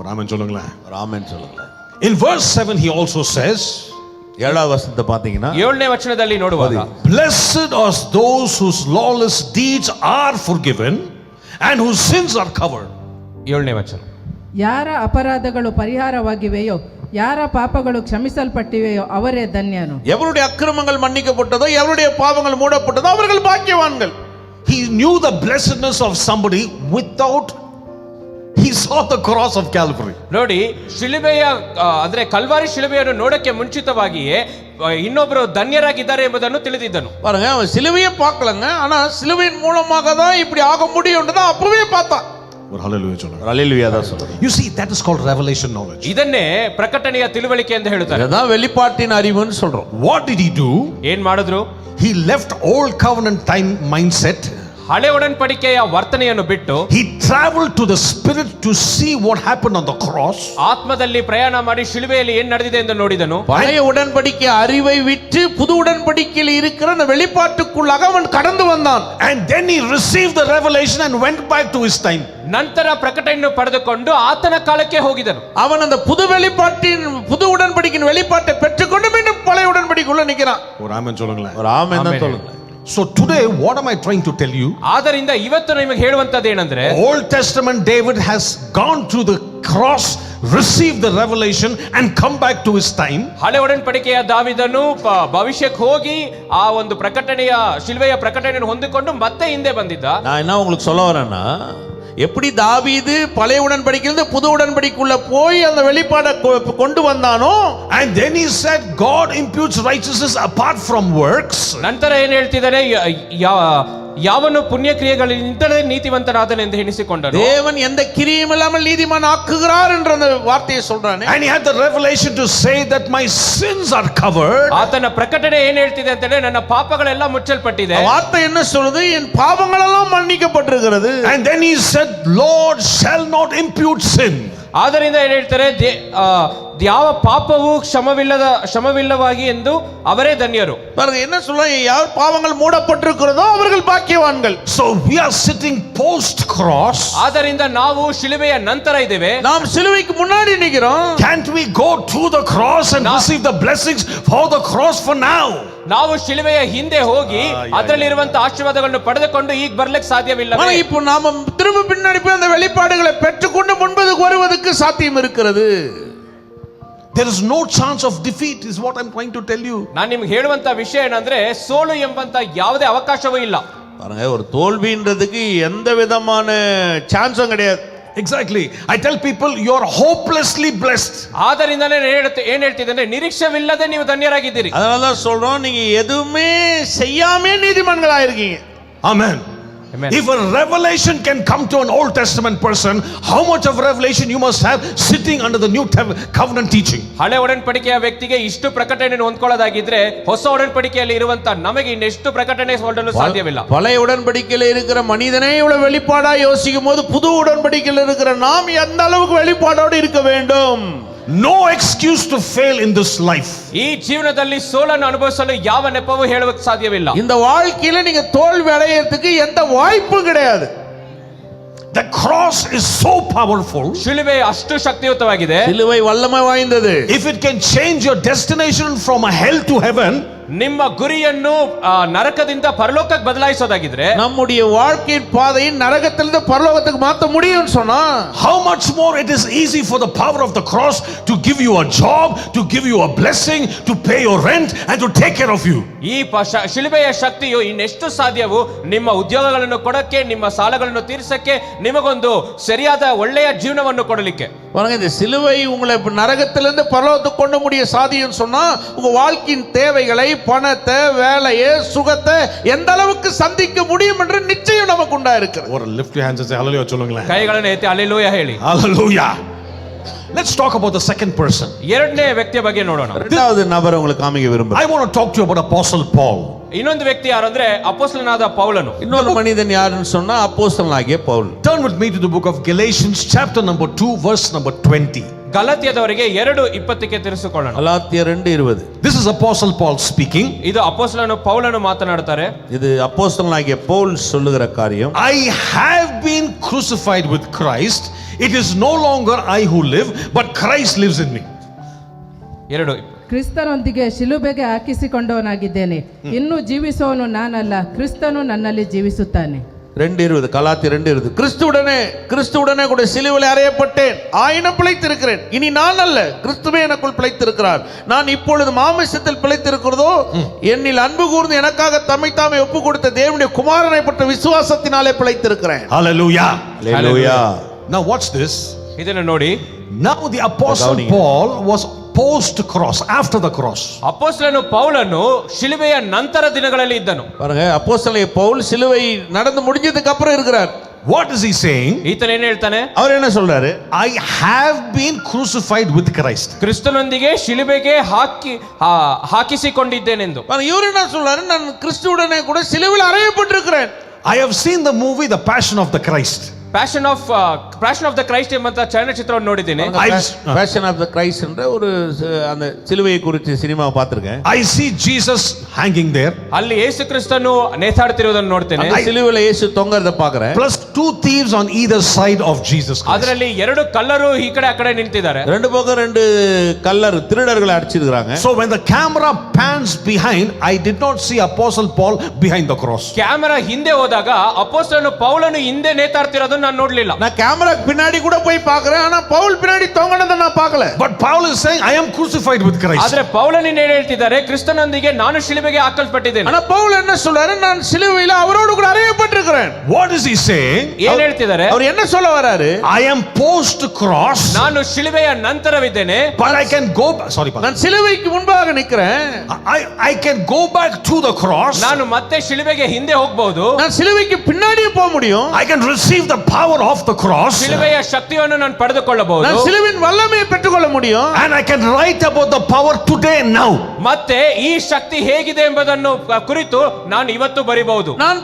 ராமன் சொல்லுங்களேன். ராமன் சொல்லுங்களேன். In verse 7 he also says, 7வது வசனத்தை பாத்தீங்கன்னா 7ನೇ ವಚನದಲ್ಲಿ ನೋಡುವಾಗ, blessed are those whose lawless deeds are forgiven and whose sins are covered. 7ನೇ ವಚನ. ಯಾರ ಅಪರಾಧಗಳು ಪರಿಹಾರವಾಗಿವೆಯೋ, ಯಾರ ಪಾಪಗಳು ಕ್ಷಮಿಸಲ್ಪಟ್ಟಿವೆಯೋ ಅವರೇ ಧನ್ಯನು. எவருடைய அக்கிரமங்கள் மன்னிக்கப்பட்டதோ, எவருடைய பாவங்கள் மூடப்பட்டதோ அவர்கள் பாக்கியவான்கள். He knew the blessedness of somebody without he saw the cross of Calvary. ನೋಡಿ, ಶಿಲುಬೆಯ ಅಂದ್ರೆ ಕಲ್ವಾರಿ ಶಿಲುಬೆಯನ್ನು ನೋಡಕ್ಕೆ ಮುಂಚಿತವಾಗಿಯೇ ಇನ್ನೊಬ್ಬರು ಧನ್ಯರಾಗಿದ್ದಾರೆ ಎಂಬುದನ್ನು ತಿಳಿದಿದ್ದನು. பாருங்க, அவன் சிலுவையை பார்க்கலங்க, ஆனா சிலுவையின் மூலமாக தான் இப்படி ஆக முடியும்ன்றத அப்பவே பார்த்தான். ஒரு ஹalleluya சொல்லுங்க. ஹalleluya தான் சொல்லுங்க. You see, that is called revelation knowledge. ಇದನ್ನೇ ಪ್ರಕಟಣೆಯ ತಿಳುವಳಿಕೆ ಎಂದು ಹೇಳುತ್ತಾರೆ. இதுதான் வெளிப்பாட்டின் அறிவுன்னு சொல்றோம். What did he do? ಏನ್ ಮಾಡಿದ್ರು? He left old covenant time mindset. ಹಳೆ ಒಡன்பಡಿಕೆಯ ವರ್ತನೆಯನ್ನು ಬಿಟ್ಟು He traveled to the spirit to see what happened on the cross. ಆತ್ಮದಲ್ಲಿ ಪ್ರಯಾಣ ಮಾಡಿ ಶಿಲುಬೆಯಲ್ಲಿ ಏನ್ ನಡೆದಿದೆ ಎಂದು ನೋಡಿದನು. பழைய உடன்படிக்கை அறிவை விட்டு புது உடன்படிக்கையில் இருக்கிற அந்த வெளிப்பாட்டுக்குள்ளாக அவன் கடந்து வந்தான். And then he received the revelation and went back to his time. ನಂತರ ಪ್ರಕಟಣೆಯನ್ನು ಪಡೆದುಕೊಂಡು ಆತನ ಕಾಲಕ್ಕೆ ಹೋಗಿದನು. அவன் அந்த புது உடன்படிக்கையின் வெளிப்பாட்டை பெற்றுக்கொண்டு மீண்டும் பழைய உடன்படிக்கைக்குள்ள நிக்கிறான். ஒரு ஆமென் சொல்லுங்களேன். ஒரு ஆமென் தான் சொல்லுங்க. So today what am I trying to tell you? ಆದ್ದರಿಂದ ಇವತ್ತು ನಿಮಗೆ ಹೇಳುವಂತದ್ದು ಏನಂದ್ರೆ, Old Testament David has gone through the cross, received the revelation and come back to his time. ಹಳೆ ಒಡன்பಡಿಕೆಯ ದಾವೀದನು ಭವಿಷ್ಯಕ್ಕೆ ಹೋಗಿ ಆ ಒಂದು ಪ್ರಕಟಣೆಯ ಶಿಲುಬೆಯ ಪ್ರಕಟಣೆಯನ್ನು ಹೊಂದಿಕೊಂಡು ಮತ್ತೆ ಹಿಂದೆ ಬಂದಿದ್ದ. நான் என்ன உங்களுக்கு சொல்ல வரேன்னா, எப்படி தாவீது பழைய உடன்படிக்கையிலிருந்து புது உடன்படிக்கைக்குள்ள போய் அந்த வெளிப்பாடை கொண்டு வந்தானோ, And then he said God imputes righteousness apart from works. ನಂತರ ಏನ್ ಹೇಳ್ತಿದ್ದಾರೆ, ಯಾವನು ಪುಣ್ಯ ಕ್ರಿಯೆಗಳಿಂದಲೇ ನೀತಿವಂತನಾದನು ಎಂದು ಎಣಿಸಿಕೊಂಡನು. தேவன் எந்த கிரியையும் இல்லாமல் நீதிமான் ஆக்குகிறார் என்ற அந்த வார்த்தையை சொல்றானே. And he had the revelation to say that my sins are covered. ಆತನ ಪ್ರಕಟಣೆ ಏನ್ ಹೇಳ್ತಿದೆ ಅಂತಂದ್ರೆ, ನನ್ನ ಪಾಪಗಳೆಲ್ಲ ಮುಚ್ಚಲ್ಪಟ್ಟಿದೆ. வார்த்தை என்ன சொல்லுது? என் பாவங்கள் எல்லாம் மன்னிக்கப்பட்டிருக்கிறது. And then he said, Lord shall not impute sin. ಆದ್ದರಿಂದ ಏನ್ ಹೇಳ್ತಾರೆ, ಯಾವ ಪಾಪವು ಕ್ಷಮವಿಲ್ಲವಾಗಿ ಎಂದು ಅವರೇ ಧನ್ಯರು. பாருங்க, என்ன சொல்றாங்க, யார் பாவங்கள் மூடப்பட்டிருக்கிறதோ அவர்கள் பாக்கியவான்கள். So we are sitting post cross. ಆದ್ದರಿಂದ ನಾವು ಶಿಲುಬೆಯ ನಂತರ ಇದ್ದೇವೆ. நாம் சிலுவைக்கு முன்னாடி நிக்கிறோம். Can't we go to the cross and receive the blessings for the cross for now? ನಾವು ಶಿಲುಬೆಯ ಹಿಂದೆ ಹೋಗಿ ಅದರಲ್ಲಿರುವಂತ ಆಶೀರ್ವಾದಗಳನ್ನು ಪಡೆದುಕೊಂಡು ಈಗ ಬರ್ಲಿಕ್ಕೆ ಸಾಧ್ಯವಿಲ್ಲ. இப்போ நாம திரும்ப பின்னாடி போய் அந்த வெளிப்பாடுகளை பெற்றுக்கொண்டு முன்பதுக்கு வருவதற்கு சாத்தியம் இருக்கிறது. There is no chance of defeat is what I'm trying to tell you. ನಾನು ನಿಮ್ಗೆ ಹೇಳುವಂತ ವಿಷಯ ಏನಂದ್ರೆ, ಸೋಲು ಎಂಬಂತ ಯಾವುದೇ ಅವಕಾಶವೂ ಇಲ್ಲ. பாருங்க, ஒரு தோல்வின்றதுக்கு எந்த விதமான சான்ஸும் கிடையாது. Exactly. I tell people you are hopelessly blessed. ಆದ್ದರಿಂದನೇ ಏನ್ ಹೇಳ್ತಿದ್ದೆ ಅಂದ್ರೆ, ನಿರೀಕ್ಷೆವಿಲ್ಲದೆ ನೀವು ಧನ್ಯರಾಗಿದ್ದೀರಿ. அதனால தான் சொல்றோம், நீங்க எதுவுமே செய்யாமே நீதிமான்களா இருக்கீங்க. Amen. Amen. If a revelation can come to an Old Testament person, how much of revelation you must have sitting under the New Covenant teaching? ಹಳೆ ಒಡன்பಡಿಕೆಯ ವ್ಯಕ್ತಿಗೆ ಇಷ್ಟು ಪ್ರಕಟಣೆಯನ್ನು ಹೊಂದ್ಕೊಳ್ಳೋದಾಗಿದ್ರೆ, ಹೊಸ ಒಡன்பಡಿಕೆಯಲ್ಲಿ ಇರುವಂತ ನಮಗೆ ಇನ್ನೆಷ್ಟು ಪ್ರಕಟಣೆ ಹೊಂದಲು ಸಾಧ್ಯವಿಲ್ಲ. பழைய உடன்படிக்கையில இருக்கிற மனிதனே இவ்வளவு வெளிப்பாடா யோசிக்கும் போது, புது உடன்படிக்கையில இருக்கிற நாம் எந்த அளவுக்கு வெளிப்பாடோடு இருக்க வேண்டும்? No excuse to fail in this life. ಈ ಜೀವನದಲ್ಲಿ ಸೋಲನ್ನು ಅನುಭವಿಸಲು ಯಾವ ನೆಪವೂ ಹೇಳುವುದಕ್ಕೆ ಸಾಧ್ಯವಿಲ್ಲ. இந்த வாழ்க்கையில நீங்க தோல்வி அடையறதுக்கு எந்த வாய்ப்பும் கிடையாது. The cross is so powerful. ಶಿಲುಬೆ ಅಷ್ಟು ಶಕ್ತಿಯುತವಾಗಿದೆ. சிலுவை வல்லமை வாய்ந்தது. If it can change your destination from hell to heaven, ನಿಮ್ಮ ಗುರಿಯನ್ನು ನರಕದಿಂದ ಪರಲೋಕಕ್ಕೆ ಬದಲಾಯಿಸೋದಾಗಿದ್ರೆ, நம்முடைய வாழ்க்கையின் பாதையை நரகத்திலிருந்து பரலோகத்துக்கு மாத்த முடியும்னு சொன்னா, how much more it is easy for the power of the cross to give you a job, to give you a blessing, to pay your rent and to take care of you. ಈ ಶಿಲುಬೆಯ ಶಕ್ತಿಯು ಇನ್ನೆಷ್ಟು ಸಾಧ್ಯವು ನಿಮ್ಮ ಉದ್ಯೋಗಗಳನ್ನು ಕೊಡಕ್ಕೆ, ನಿಮ್ಮ ಸಾಲಗಳನ್ನು ತೀರಿಸಕ್ಕೆ, ನಿಮಗೊಂದು ಸರಿಯಾದ ಒಳ್ಳೆಯ ಜೀವನವನ್ನು ಕೊಡಲಿಕ್ಕೆ. பாருங்க, இந்த சிலுவை உங்களை நரகத்திலிருந்து பரலோகத்துக்கு கொண்டு முடிய சாதியம் சொன்னா, உங்க வாழ்க்கையின் தேவைகளை, பணத்தை, வேலையை, சுகத்தை எந்த அளவுக்கு சந்திக்க முடியும் என்று நிச்சயம் நமக்கு உண்டா இருக்கு. Or lift your hands and say hallelujah சொல்லுங்களேன். ಕೈಗಳನ್ನು ಎತ್ತಿ ಹಲ್ಲೆಲೂಯಾ ಹೇಳಿ. Hallelujah. Let's talk about the second person. ಎರಡನೇ ವ್ಯಕ್ತಿಯ ಬಗ್ಗೆ ನೋಡೋಣ. இரண்டாவது நபர் உங்களுக்கு காமிக்க விரும்புறேன். I want to talk to you about Apostle Paul. ಇನ್ನೊಂದು ವ್ಯಕ್ತಿ ಯಾರು ಅಂದ್ರೆ ಅಪೊಸ್ತಲನಾದ ಪೌಲನು. இன்னொரு மனிதன் யாருன்னு சொன்னா அப்போஸ்தலனாகிய Pavul. Turn with me to the book of Galatians chapter number 2 verse number 20. ಗಲಾತ್ಯದವರಿಗೆ 2:20 ತಿರುಗಿಸಿಕೊಳ್ಳೋಣ. Galatia 2:20. This is Apostle Paul speaking. ಇದು ಅಪೊಸ್ತಲನು ಪೌಲನು ಮಾತನಾಡುತ್ತಾರೆ. இது அப்போஸ்தலனாகிய பவுல் சொல்லுகிற காரியம். I have been crucified with Christ. It is no longer I who live, but Christ lives in me. 2:20. ಕ್ರಿಸ್ತನೊಂದಿಗೆ ಶಿಲುಬೆಗೆ ಹಾಕಿಸಿಕೊಂಡವನಾಗಿದ್ದೇನೆ. ಇನ್ನು ಜೀವಿಸುವವನು ನಾನಲ್ಲ, ಕ್ರಿಸ್ತನು ನನ್ನಲ್ಲಿ ಜೀವಿಸುತ್ತಾನೆ. 2:20 கலாத்தியர் 2:20. கிறிஸ்துவுடனே கூட சிலுவையில் அறையப்பட்டேன், ஆயினும் பிழைத்திருக்கிறேன். இனி நான் அல்ல, கிறிஸ்துவே எனக்குள் பிழைத்திருக்கிறார். நான் இப்பொழுது மாமிசத்தில் பிழைத்திருக்கிறதோ, என்னில் அன்பு கூர்ந்து எனக்காக தம்மை தாமே ஒப்பு கொடுத்த தேவனுடைய குமாரனை பற்ற விசுவாசத்தினாலே பிழைத்திருக்கிறேன். Hallelujah. Hallelujah. Now watch this. ಇದನ್ನು ನೋಡಿ. Now the Apostle Paul was post cross, after the cross. ಅಪೊಸ್ತಲನು ಪೌಲನು ಶಿಲುಬೆಯ ನಂತರ ದಿನಗಳಲ್ಲಿ ಇದ್ದನು. பாருங்க, அப்போஸ்தலனாகிய பவுல் சிலுவை நடந்து முடிஞ்சதுக்கு அப்புறம் இருக்கிறார். What is he saying? ಈತನ ಏನ್ ಹೇಳ್ತಾನೆ? அவர் என்ன சொல்றாரு? I have been crucified with Christ. ಕ್ರಿಸ್ತನೊಂದಿಗೆ ಶಿಲುಬೆಗೆ ಹಾಕಿಸಿಕೊಂಡಿದ್ದೇನೆಂದು. இவர் என்ன சொல்றாரு? நான் கிறிஸ்துவுடனே கூட சிலுவையில் அறையப்பட்டிருக்கிறேன். I have seen the movie The Passion of the Christ. Passion of the Christ ಎಂಬಂತ ಚಲನಚಿತ್ರವನ್ನು ನೋಡಿದ್ದೀನಿ. Passion of the Christ என்ற ஒரு அந்த சிலுவையை குறித்து சினிமா பார்த்திருக்கேன். I see Jesus hanging there. ಅಲ್ಲಿ ಯೇಸು ಕ್ರಿಸ್ತನು ನೇತಾಡ್ತಿರುವುದನ್ನು ನೋಡ್ತೇನೆ. சிலுவையில் இயேசு தொங்கறத பார்க்கறேன். Plus two thieves on either side of Jesus Christ. ಅದರಲ್ಲಿ 2 ಕಳ್ಳರು ಈ ಕಡೆ ಆ ಕಡೆ ನಿಂತಿದ್ದಾರೆ. ரெண்டு பக்கம் 2 கல்லர் திருடர்களை அடிச்சிருக்காங்க. So when the camera pans behind, I did not see Apostle Paul behind the cross. Camera ಹಿಂದೆ ಹೋದಾಗ ಅಪೊಸ್ತಲನು ಪೌಲನು ಹಿಂದೆ ನೇತಾಡ್ತಿರೋದನ್ನ ನಾನು ನೋಡ್ಲಿಲ್ಲ. நான் கேமராக்கு பின்னாடி கூட போய் பார்க்கறேன், ஆனா பவுல் பின்னாடி தொங்கனத நான் பார்க்கல. But Paul is saying I am crucified with Christ. ಆದರೆ ಪೌಲನು ಏನು ಹೇಳ್ತಿದ್ದಾರೆ? ಕ್ರಿಸ್ತನೊಂದಿಗೆ ನಾನು ಶಿಲುಬೆಗೆ ಹಾಕಲ್ಪಟ್ಟಿದ್ದೇನೆ. ஆனா பவுல் என்ன சொல்றாரு? நான் சிலுவையில் அவரோடு கூட அறையப்பட்டிருக்கிறேன். What is he saying? ಏನು ಹೇಳ್ತಿದ್ದಾರೆ? அவர் என்ன சொல்ல வராரு? I am post cross. ನಾನು ಶಿಲುಬೆಯ ನಂತರವಿದ್ದೇನೆ. But I can go sorry. நான் சிலுவைக்கு முன்பாக நிக்கிறேன். I can go back to the cross. ನಾನು ಮತ್ತೆ ಶಿಲುಬೆಗೆ ಹಿಂದೆ ಹೋಗಬಹುದು. நான் சிலுவைக்கு பின்னாடியே போக முடியும். I can receive the power of the cross. ಶಿಲುಬೆಯ ಶಕ್ತಿಯನ್ನು ನಾನು ಪಡೆದುಕೊಳ್ಳಬಹುದು. நான் சிலுவையின் வல்லமையை பெற்றுக்கொள்ள முடியும். And I can write about the power today now. ಮತ್ತೆ ಈ ಶಕ್ತಿ ಹೇಗಿದೆ ಎಂಬುದನ್ನು ಕುರಿತು ನಾನು ಇವತ್ತು ಬರಿಬಹುದು. நான்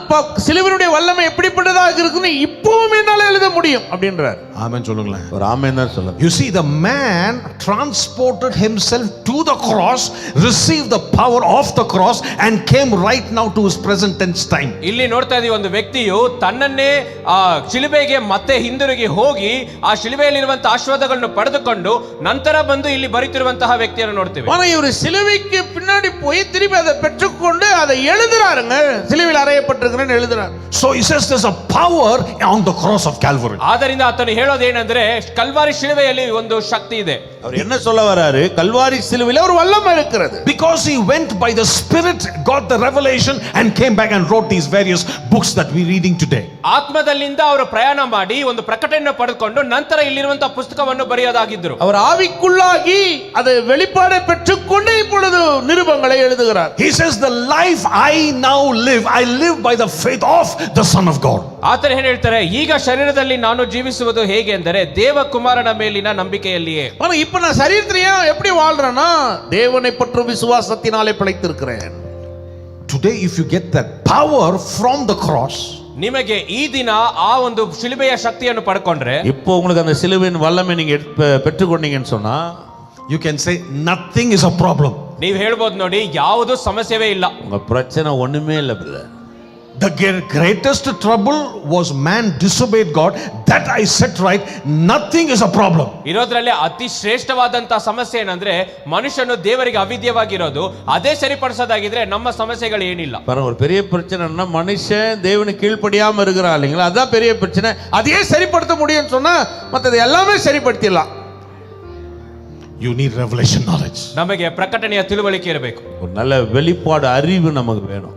சிலுவையுடைய வல்லமை எப்படிப்பட்டதாக இருக்குன்னு இப்பவும் என்னால எழுத முடியும் அப்படின்றார். Amen சொல்லுங்களேன். ஒரு ஆமென் தான் சொல்லுங்க. You see, the man transported himself to the cross, received the power of the cross and came right now to his present tense time. ಇಲ್ಲಿ ನೋಡ್ತಾ ಇದೀವಿ, ಒಂದು ವ್ಯಕ್ತಿಯು ತನ್ನನ್ನೇ ಆ ಶಿಲುಬೆಗೆ ಮತ್ತೆ ಹಿಂದಿರುಗಿ ಹೋಗಿ ಆ ಶಿಲುಬೆಯಲ್ಲಿರುವಂತಹ ಆಶೀರ್ವಾದಗಳನ್ನು ಪಡೆದುಕೊಂಡು ನಂತರ ಬಂದು ಇಲ್ಲಿ ಬರಿತಿರುವಂತಹ ವ್ಯಕ್ತಿಯನ್ನು ನೋಡ್ತೀವಿ. ஆனா இவர் சிலுவைக்கு பின்னாடி போய் திருப்பி அதை பெற்றுக்கொண்டு அதை எழுதுறாருங்க. சிலுவையில் அறையப்பட்டிருக்கிறேன்னு எழுதுறார். So he says there's a power on the cross of Calvary. ಆದ್ದರಿಂದ ಆತನು ಹೇಳೋದೇನೆಂದ್ರೆ ಕಲ್ವಾರಿ ಶಿಲುಬೆಯಲ್ಲಿ ಒಂದು ಶಕ್ತಿ ಇದೆ. அவர் என்ன சொல்ல வராரு? கல்வாரி சிலுவையில் ஒரு வல்லமை இருக்கிறது. Because he went by the Spirit, got the revelation and came back and wrote these various books that we're reading today. ಆತ್ಮದಲ್ಲಿಂದ ಅವರು ಪ್ರಯಾಣ ಮಾಡಿ ಒಂದು ಪ್ರಕಟಣೆಯನ್ನು ಪಡೆದುಕೊಂಡು ನಂತರ ಇಲ್ಲಿರುವಂತಹ ಪುಸ್ತಕವನ್ನು ಬರೆಯೋದಾಗಿದ್ದರು. அவர் ஆவிக்குள்ளாகி அதை வெளிப்பாடை பெற்றுக்கொண்டு இப்பொழுது நிருபங்களை எழுதுகிறார். He says the life I now live, I live by the faith of the Son of God. ಆತರ ಏನ್ ಹೇಳ್ತಾರೆ? ಈಗ ಶರೀರದಲ್ಲಿ ನಾನು ಜೀವಿಸುವುದು ಹೇಗೆ ಅಂದರೆ ದೇವಕುಮಾರನ ಮೇಲಿನ ನಂಬಿಕೆಯಲ್ಲಿಯೇ. ஆனா இப்ப நான் சரீரத்திலேயே எப்படி வாழ்றேன்னா தேவனை பற்றும் விசுவாசத்தினாலே பிழைத்திருக்கிறேன். Today if you get that power from the cross, ನಿಮಗೆ ಈ ದಿನ ಆ ಒಂದು ಶಿಲುಬೆಯ ಶಕ್ತಿಯನ್ನು ಪಡ್ಕೊಂಡ್ರೆ, இப்போ உங்களுக்கு அந்த சிலுவையின் வல்லமை நீங்க பெற்றுக்கொண்டீங்கன்னு சொன்னா, you can say nothing is a problem. ನೀವು ಹೇಳ್ಬೋದು ನೋಡಿ, ಯಾವುದು ಸಮಸ್ಯೆವೇ ಇಲ್ಲ. உங்க பிரச்சனை ஒண்ணுமே இல்ல brother. The greatest trouble was man disobeyed God. That I set right. Nothing is a problem. ಇರೋದ್ರಲ್ಲಿ ಅತಿ ಶ್ರೇಷ್ಠವಾದಂತ ಸಮಸ್ಯೆ ಏನಂದ್ರೆ ಮನುಷ್ಯನು ದೇವರಿಗೆ ಅವಿದ್ಯವಾಗಿರೋದು. ಅದೇ ಸರಿಪಡಿಸೋದಾಗಿದ್ರೆ ನಮ್ಮ ಸಮಸ್ಯೆಗಳು ಏನಿಲ್ಲ. பாருங்க, ஒரு பெரிய பிரச்சனைன்னா மனுஷன் தேவனுக்கு கீழ்ப்படியாம இருக்கிறான் இல்லைங்களா, அதான் பெரிய பிரச்சனை. அதையே சரிப்படுத்த முடியும்னு சொன்னா மற்றது எல்லாமே சரிப்படுத்திடலாம். You need revelation knowledge. ನಮಗೆ ಪ್ರಕಟಣೆಯ ತಿಳುವಳಿಕೆ ಇರಬೇಕು. ஒரு நல்ல வெளிப்பாடு அறிவு நமக்கு வேணும்.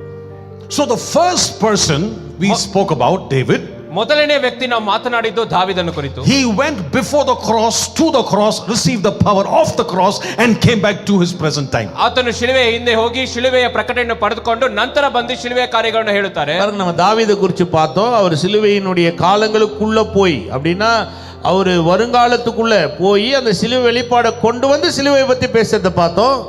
So the first person we spoke about, David, ಮೊದಲನೇ ವ್ಯಕ್ತಿ ನಾವು ಮಾತನಾಡಿದ್ದು ದಾವೀದನ ಕುರಿತು. he went before the cross, to the cross, received the power of the cross and came back to his present time. ಆತನು ಶಿಲುವೆಯ ಹಿಂದೆ ಹೋಗಿ ಶಿಲುವೆಯ ಪ್ರಕಟಣೆಯನ್ನು ಪಡೆದುಕೊಂಡು ನಂತರ ಬಂದು ಶಿಲುವೆಯ ಕಾರ್ಯಗಳನ್ನು ಹೇಳುತ್ತಾರೆ. பாருங்க, நம்ம தாவீதை குறித்து பார்த்தோம். அவர் சிலுவையினுடைய காலங்களுக்குள்ள போய் அப்படின்னா அவர் வருங்காலத்துக்குள்ள போய் அந்த சிலுவை வெளிப்பாடை கொண்டு வந்து சிலுவை பத்தி பேசுறதை பார்த்தோம்.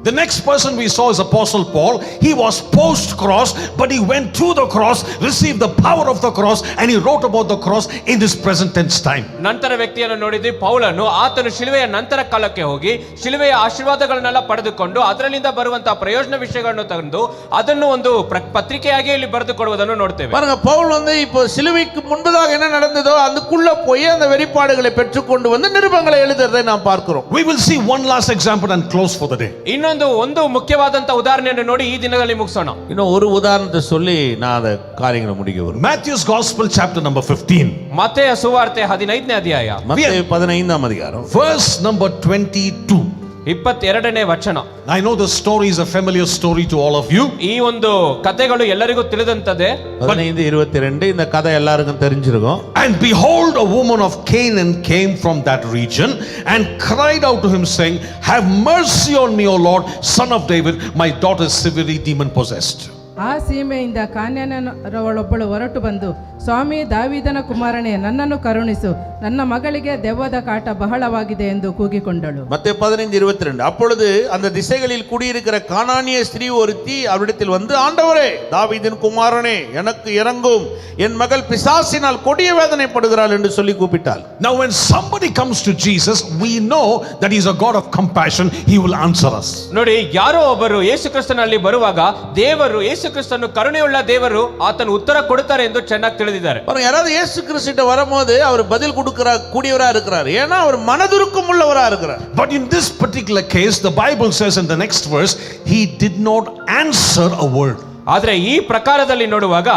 The next person we saw is Apostle Paul. He was post cross, but he went to the cross, received the power of the cross, and he wrote about the cross in this present tense time. ನಂತರ ವ್ಯಕ್ತಿಯನ್ನು ನೋಡಿದ್ವಿ ಪೌಲನು. ಆತನು ಶಿಲುವೆಯ ನಂತರ ಕಾಲಕ್ಕೆ ಹೋಗಿ ಶಿಲುವೆಯ ಆಶೀರ್ವಾದಗಳನ್ನೆಲ್ಲ ಪಡೆದುಕೊಂಡು ಅದರಲ್ಲಿಂದ ಬರುವಂತಹ ಪ್ರಯೋಜನ ವಿಷಯಗಳನ್ನು ತಂದು ಅದನ್ನು ಒಂದು ಪತ್ರಿಕೆಯಾಗಿ ಇಲ್ಲಿ ಬರೆದು ಕೊಡುವುದನ್ನು ನೋಡ್ತೇವೆ. பாருங்க, பவுல் வந்து இப்போ சிலுவைக்கு முன்பதாக என்ன நடந்ததோ அதுக்குள்ள போய் அந்த வெளிப்பாடுகளை பெற்றுக்கொண்டு வந்து நிருபங்களை எழுதுறதை நாம் பார்க்கிறோம். We will see one last example and close for the day. ಒಂದು ಮುಖ್ಯವಾದಂತ ಉದಾಹರಣೆಯನ್ನು ನೋಡಿ ಈ ದಿನದಲ್ಲಿ ಮುಗಿಸೋಣ. இன்னும் ஒரு உதாரணத்தை சொல்லி நான் அந்த காரியங்களை முடிக்க வரும். Matthew's Gospel chapter number 15. ಮತ್ತೆಯ ಸುವಾರ್ತೆ 15ನೇ ಅಧ್ಯಾಯ மத்தேயு 15ஆம் அதிகாரம் Verse number 22. 22ನೇ ವಚನ. I know the story is a familiar story to all of you. ಈ ಒಂದು ಕಥೆಗಳು ಎಲ್ಲರಿಗೂ ತಿಳಿದಂತದೆ. 15:22 இந்த கதை எல்லாருக்கும் தெரிஞ்சிருக்கும். And behold, a woman of Canaan came from that region and cried out to him, saying, have mercy on me, O Lord, son of David, my daughter is severely demon possessed. ಆ ಸೀಮೆಯಿಂದ ಕಾನ್ಯನರವಳೊಬ್ಬಳು ಹೊರಟು ಬಂದು, ಸ್ವಾಮಿ ದಾವೀದನ ಕುಮಾರನೇ, ನನ್ನನ್ನು ಕರುಣಿಸು, ನನ್ನ ಮಗಳಿಗೆ ದೆವ್ವದ ಕಾಟ ಬಹಳವಾಗಿದೆ ಎಂದು ಕೂಗಿಕೊಂಡಳು. மத்தேயு 15:22 அப்பொழுது அந்த திசைகளில் குடியிருக்கிற கானானிய ஸ்திரீ ஒருத்தி அவரிடத்தில் வந்து, ஆண்டவரே, தாவீதின் குமாரனே, எனக்கு இரங்கும், என் மகள் பிசாசினால் கொடிய வேதனைப்படுகிறாள் என்று சொல்லி கூப்பிட்டாள். Now when somebody comes to Jesus, we know that he is a God of compassion. He will answer us. ನೋಡಿ, ಯಾರೋ ಒಬ್ಬರು ಯೇಸು ಕ್ರಿಸ್ತನಲ್ಲಿ ಬರುವಾಗ ದೇವರು ಯೇಸು ಕ್ರಿಸ್ತನು ಕರುಣೆಯುಳ್ಳ ದೇವರು ಆತನು ಉತ್ತರ ಕೊಡುತ್ತಾರೆ ಎಂದು ಚೆನ್ನಾಗಿ ತಿಳಿದಿದ್ದಾರೆ. பாருங்க, யாராவது இயேசு கிறிஸ்துட்ட வரும்போது அவர் பதில் கொடுக்கிற கூடியவரா இருக்கிறார். ஏன்னா அவர் மனதுருக்கம் உள்ளவரா இருக்கிறார். But in this particular case, the Bible says in the next verse, he did not answer a word. ಆದರೆ ಈ ಪ್ರಕಾರದಲ್ಲಿ ನೋಡುವಾಗ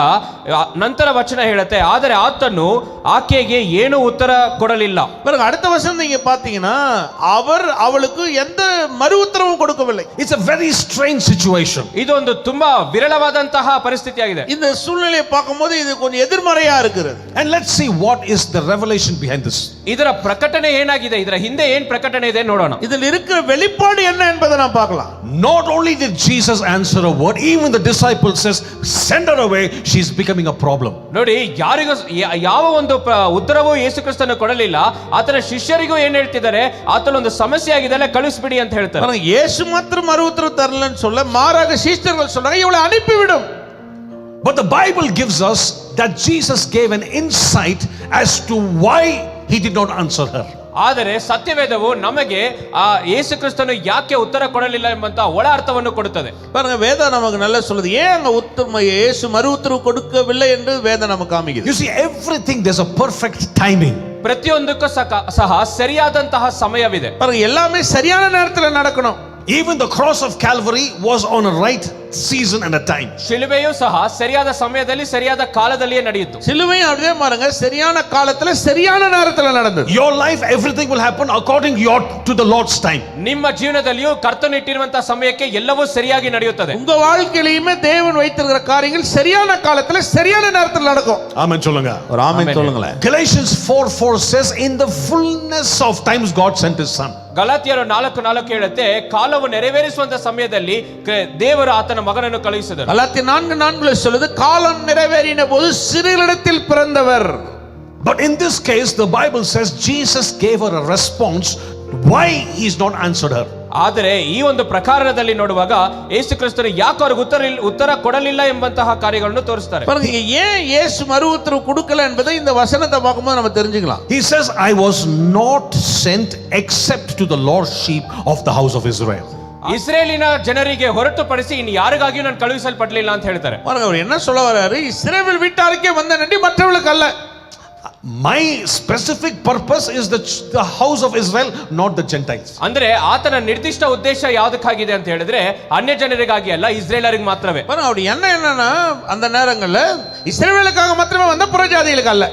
ನಂತರ ವಚನ ಹೇಳುತ್ತೆ, ಆದರೆ ಆತನು ಆಕೆಗೆ ಏನು ಉತ್ತರ ಕೊಡಲಿಲ್ಲ. பாருங்க, அடுத்த வசனம் நீங்க பாத்தீங்கன்னா அவர் அவளுக்கு எந்த மறு உத்தரவும் கொடுக்கவில்லை. It's a very strange situation. ಇದು ಒಂದು ತುಂಬಾ ವಿರಳವಾದಂತಹ ಪರಿಸ್ಥಿತಿಯಾಗಿದೆ. இந்த சூழ்நிலையை பார்க்கும்போது இது கொஞ்சம் எதிர்மறையா இருக்கிறது. And let's see what is the revelation behind this. ಇದರ ಪ್ರಕಟಣೆ ಏನಾಗಿದೆ, ಇದರ ಹಿಂದೆ ಏನ್ ಪ್ರಕಟಣೆ ಇದೆ ನೋಡೋಣ. இதில் இருக்கிற வெளிப்பாடு என்ன என்பதை நாம் பார்க்கலாம். Not only did Jesus answer a word, even the disciple says, send her away, she's becoming a problem. ನೋಡಿ, ಯಾರಿಗೂ ಯಾವ ಒಂದು ಉತ್ತರವೂ ಯೇಸು ಕ್ರಿಸ್ತನು ಕೊಡಲಿಲ್ಲ. ಆತನ ಶಿಷ್ಯರಿಗೂ ಏನ್ ಹೇಳ್ತಿದ್ದಾರೆ, ಆತನೊಂದು ಸಮಸ್ಯೆ ಆಗಿದೆ, ಕಳಿಸ್ಬಿಡಿ ಅಂತ ಹೇಳ್ತಾರೆ. பாருங்க, இயேசு மாத்திரம் மறு உத்தரவு தரலன்னு சொல்ல, மாறாக சீஷர்கள் சொல்றாங்க, இவளை அனுப்பிவிடும். But the Bible gives us that Jesus gave an insight as to why he did not answer her. ಆದರೆ ಸತ್ಯವೇದವು ನಮಗೆ ಆ ಯೇಸು ಕ್ರಿಸ್ತನು ಯಾಕೆ ಉತ್ತರ ಕೊಡಲಿಲ್ಲ ಎಂಬಂತ ಒಳ ಅರ್ಥವನ್ನು ಕೊಡುತ್ತದೆ. பாருங்க, வேதம் நமக்கு நல்லா சொல்லுது. ஏன் அங்க உத்தரவு இயேசு மறு உத்தரவு கொடுக்கவில்லை என்று வேதம் நமக்கு காமிக்குது. You see, everything there's a perfect timing. ಪ್ರತಿಯೊಂದಕ್ಕೂ ಸಹ ಸರಿಯಾದಂತಹ ಸಮಯವಿದೆ. பாருங்க, எல்லாமே சரியான நேரத்துல நடக்கணும். Even the cross of Calvary was on a right season and a time. ಶಿಲುಬೆಯೂ ಸಹ ಸರಿಯಾದ ಸಮಯದಲ್ಲಿ ಸರಿಯಾದ ಕಾಲದಲ್ಲಿಯೇ ನಡೆಯಿತು. சிலுவையும் அப்படியே பாருங்க, சரியான காலத்துல சரியான நேரத்துல நடந்தது. Your life, everything will happen according to the Lord's time. ನಿಮ್ಮ ಜೀವನದಲ್ಲಿಯೂ ಕರ್ತನು ಇಟ್ಟಿರುವಂತಹ ಸಮಯಕ್ಕೆ ಎಲ್ಲವೂ ಸರಿಯಾಗಿ ನಡೆಯುತ್ತದೆ. உங்க வாழ்க்கையிலுமே தேவன் வைத்திருக்கிற காரியங்கள் சரியான காலத்துல சரியான நேரத்துல நடக்கும். Amen சொல்லுங்க. ஒரு ஆமென் சொல்லுங்களேன். Galatians 4:4 says, in the fullness of times God sent his son. ಗಲಾತ್ಯರು 4:4 ಹೇಳುತ್ತೆ, ಕಾಲವು ನೆರವೇರಿಸುವಂತ ಸಮಯದಲ್ಲಿ ದೇವರು ಆತನ ಮಗನನ್ನು ಕಳುಹಿಸಿದರು. கலாத்தியர் 4:4 சொல்லுது, காலம் நிறைவேறின போது சிறுகளிடத்தில் பிறந்தவர். But in this case, the Bible says Jesus gave her a response why he's not answered her. ಆದರೆ ಈ ಒಂದು ಪ್ರಕಾರದಲ್ಲಿ ನೋಡುವಾಗ ಯೇಸು ಕ್ರಿಸ್ತನು ಯಾಕೆ ಅವ್ರಿಗೆ ಉತ್ತರ ಕೊಡಲಿಲ್ಲ ಎಂಬಂತಹ ಕಾರ್ಯಗಳನ್ನು ತೋರಿಸ್ತಾರೆ. பாருங்க, ஏன் இயேசு மறு உத்தரவு கொடுக்கல என்பதை இந்த வசனத்தை பார்க்கும்போது நம்ம தெரிஞ்சுக்கலாம். He says, I was not sent except to the lost sheep of the house of Israel. ಇಸ್ರೇಲಿನ ಜನರಿಗೆ ಹೊರತುಪಡಿಸಿ ಇನ್ನು ಯಾರಿಗಾಗಿಯೂ ನಾನು ಕಳುಹಿಸಲ್ಪಡಲಿಲ್ಲ ಅಂತ ಹೇಳ್ತಾರೆ. பாருங்க அவர் என்ன சொல்ல வர்றாரு, இஸ்ரவேல் வீட்டாருக்கே வந்த நன்றி மற்றவர்களுக்கு அல்ல. My specific purpose is the house of Israel, not the Gentiles. ಅಂದ್ರೆ ಆತನ ನಿರ್ದಿಷ್ಟ ಉದ್ದೇಶ ಯಾವುದಕ್ಕಾಗಿದೆ ಅಂತ ಹೇಳಿದ್ರೆ ಅನ್ಯ ಜನರಿಗಾಗಿ ಅಲ್ಲ, ಇಸ್ರೇಲರಿಗೆ ಮಾತ್ರವೇ. பாருங்க அவர் என்னன்னா அந்த நேரங்கள்ல இஸ்ரவேலுக்காக மாத்திரமே வந்த புறஜாதிகளுக்கு அல்ல.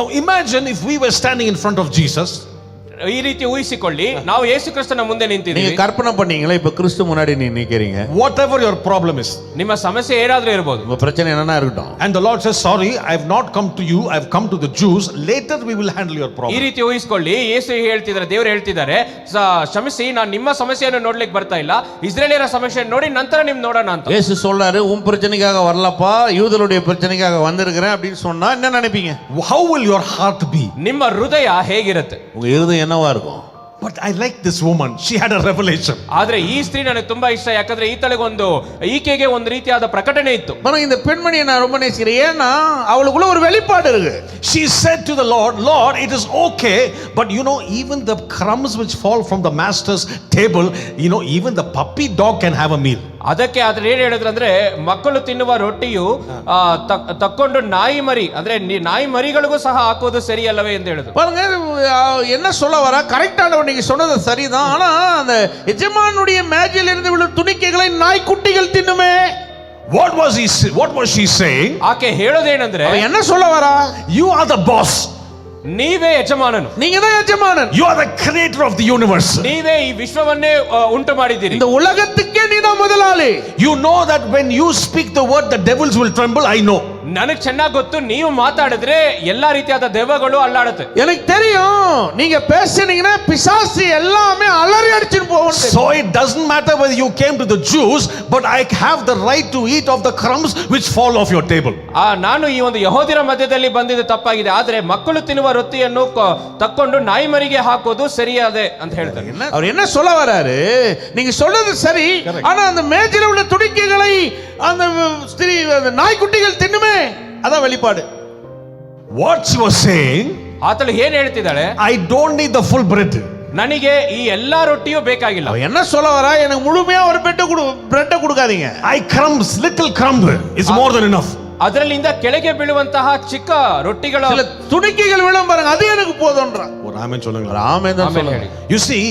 Now imagine if we were standing in front of Jesus. ಈ ರೀತಿ ಊಹಿಸಿಕೊಳ್ಳಿ, ನಾವು ಯೇಸು ಕ್ರಿಸ್ತನ ಮುಂದೆ நீங்க ನಿಂತಿದ್ದೀವಿ. கற்பனை பண்ணீங்களா, இப்ப கிறிஸ்து முன்னாடி நீ நிக்கிறீங்க, Whatever your problem is, ನಿಮ್ಮ ಸಮಸ್ಯೆ ಏನಾದ್ರೂ ಇರಬಹುದು. உங்க பிரச்சனை என்னன்னா இருக்கட்டும், and the Lord says, sorry, I have not come to you, I have come to the Jews, later we will handle your ಈ problem. ರೀತಿ ಊಹಿಸಿಕೊಳ್ಳಿ, ಯೇಸು ಹೇಳ್ತಿದ್ದಾರೆ, ದೇವರು ಹೇಳ್ತಿದ್ದಾರೆ, ಕ್ಷಮಿಸಿ, ನಾನು ನಿಮ್ಮ ಸಮಸ್ಯೆಯನ್ನು ನೋಡ್ಲಿಕ್ಕೆ ಬರ್ತಾ ಇಲ್ಲ, ಇಸ್ರೇಲಿಯರ ಸಮಸ್ಯೆಯನ್ನು ನೋಡಿ ನಂತರ ನಿಮ್ ನೋಡೋಣ ಅಂತ. இயேசு சொல்றாரு, உன் பிரச்சனைக்காக வரலப்பா, யூதருடைய பிரச்சனைக்காக வந்திருக்கிறேன் அப்படின்னு சொன்னா என்ன நினைப்பீங்க? How will your heart be? ನಿಮ್ಮ ಹೃದಯ ಹೇಗಿರುತ್ತೆ? உங்க இருதயம் என்னவா இருக்கும்? But I like this woman, she had a revelation. ಆದ್ರೆ ಈ ಸ್ತ್ರೀ ನನಗೆ ತುಂಬಾ ಇಷ್ಟ, ಯಾಕಂದ್ರೆ ಈಕೆಗೆ ಒಂದು ರೀತಿಯಾದ ಪ್ರಕಟಣೆ ಇತ್ತು. இந்த பெண்மணியை நான் ரொம்ப நேசிக்கிறேன், ஏன்னா அவளுக்குள்ள ஒரு வெளிப்பாடு இருக்கு. She said to the Lord, Lord, it is okay, but you know, even the crumbs which fall from the master's table, you know, even the puppy dog can have a meal. ಅದಕ್ಕೆ ಆದ್ರೆ ಏನ್ ಹೇಳಿದ್ರು ಅಂದ್ರೆ, ಮಕ್ಕಳು ತಿನ್ನುವ ರೊಟ್ಟಿಯು ತಕ್ಕೊಂಡು ನಾಯಿ ಮರಿ, ಅಂದ್ರೆ ನಾಯಿ ಮರಿಗಳಿಗೂ ಸಹ ಹಾಕೋದು ಸರಿಯಲ್ಲವೇ ಎಂದು ಹೇಳಿದ್ರು. பாருங்க என்ன சொல்ல வர, கரெக்டான நீங்க சொன்னது சரிதான், ஆனா அந்த எஜமானுடைய மேஜையில் இருந்து விழும் துணிக்கைகளை நாய்க்குட்டிகள் தின்னுமே. What was she saying? ಆಕೆ ಹೇಳೋದೇನಂದ್ರೆ, என்ன சொல்ல வரா, you are the boss, ನೀವೇ ಯಜಮಾನನು, நீங்க தான் எஜமானன், you are the creator of the universe, ನೀವೇ ಈ ವಿಶ್ವವನ್ನೇ ಉಂಟು ಮಾಡಿದ್ದೀರಿ, இந்த உலகத்துக்கே நீதான் முதலாளி. you know that when you speak the word the devils will tremble. I know. ನನಗೆ ಚೆನ್ನಾಗಿ ಗೊತ್ತು, ನೀವು ಮಾತಾಡಿದ್ರೆ ಎಲ್ಲಾ ರೀತಿಯಾದ ದೆವ್ವಗಳು ಅಲ್ಲಾಡುತ್ತೆ. எனக்கு தெரியும், நீங்க பேசுனீங்கன்னா பிசாசு எல்லாமே அலறி அடிச்சிட்டு போகும். So it doesn't matter whether you came to the Jews, but I have the right to eat of the crumbs which fall off your table. ನಾನು ಈ ಒಂದು ಯಹೂದ್ಯರ ಮಧ್ಯದಲ್ಲಿ ಬಂದಿದ್ದು ತಪ್ಪಾಗಿದೆ, ಆದ್ರೆ ಮಕ್ಕಳು ತಿನ್ನುವ ರೊಟ್ಟಿಯನ್ನು ತಕ್ಕೊಂಡು ನಾಯಿ ಮರಿಗೆ ಹಾಕೋದು ಸರಿಯಾದೆ ಅಂತ ಹೇಳ್ತಾರೆ. அவர் என்ன சொல்ல வராரு, நீங்க சொல்றது சரி, ஆனா அந்த மேஜையில் உள்ள துணிக்கைகளை அந்த ஸ்திரீ அந்த நாய்க்குட்டிகள் தின்னுமே, அதான் வெளிப்பாடு. What she was saying, ಆತಳು ಏನ್ ಹೇಳ್ತಿದ್ದಾಳೆ, I don't need the full bread. ನನಗೆ ಈ ಎಲ್ಲಾ ರೊಟ್ಟಿಯೂ ಬೇಕಾಗಿಲ್ಲ. அவன் என்ன சொல்ல வரா, எனக்கு முழுமையா ஒரு பிரெட்டை கொடுக்காதீங்க, I crumbs, little crumb is more than enough. ಅದರಲ್ಲಿಂದ ಕೆಳಗೆ ಬೀಳುವಂತಹ ಚಿಕ್ಕ ರೊಟ್ಟಿಗಳ துணிக்கைகள் விழும் பாருங்க, அது எனக்கு போதும்ன்றான். ஒரு ஆமென் சொல்லுங்க. ஆமென் தான் ಆಮೇಲೆ சொல்லுங்க. ಹೇಳಿ. You see,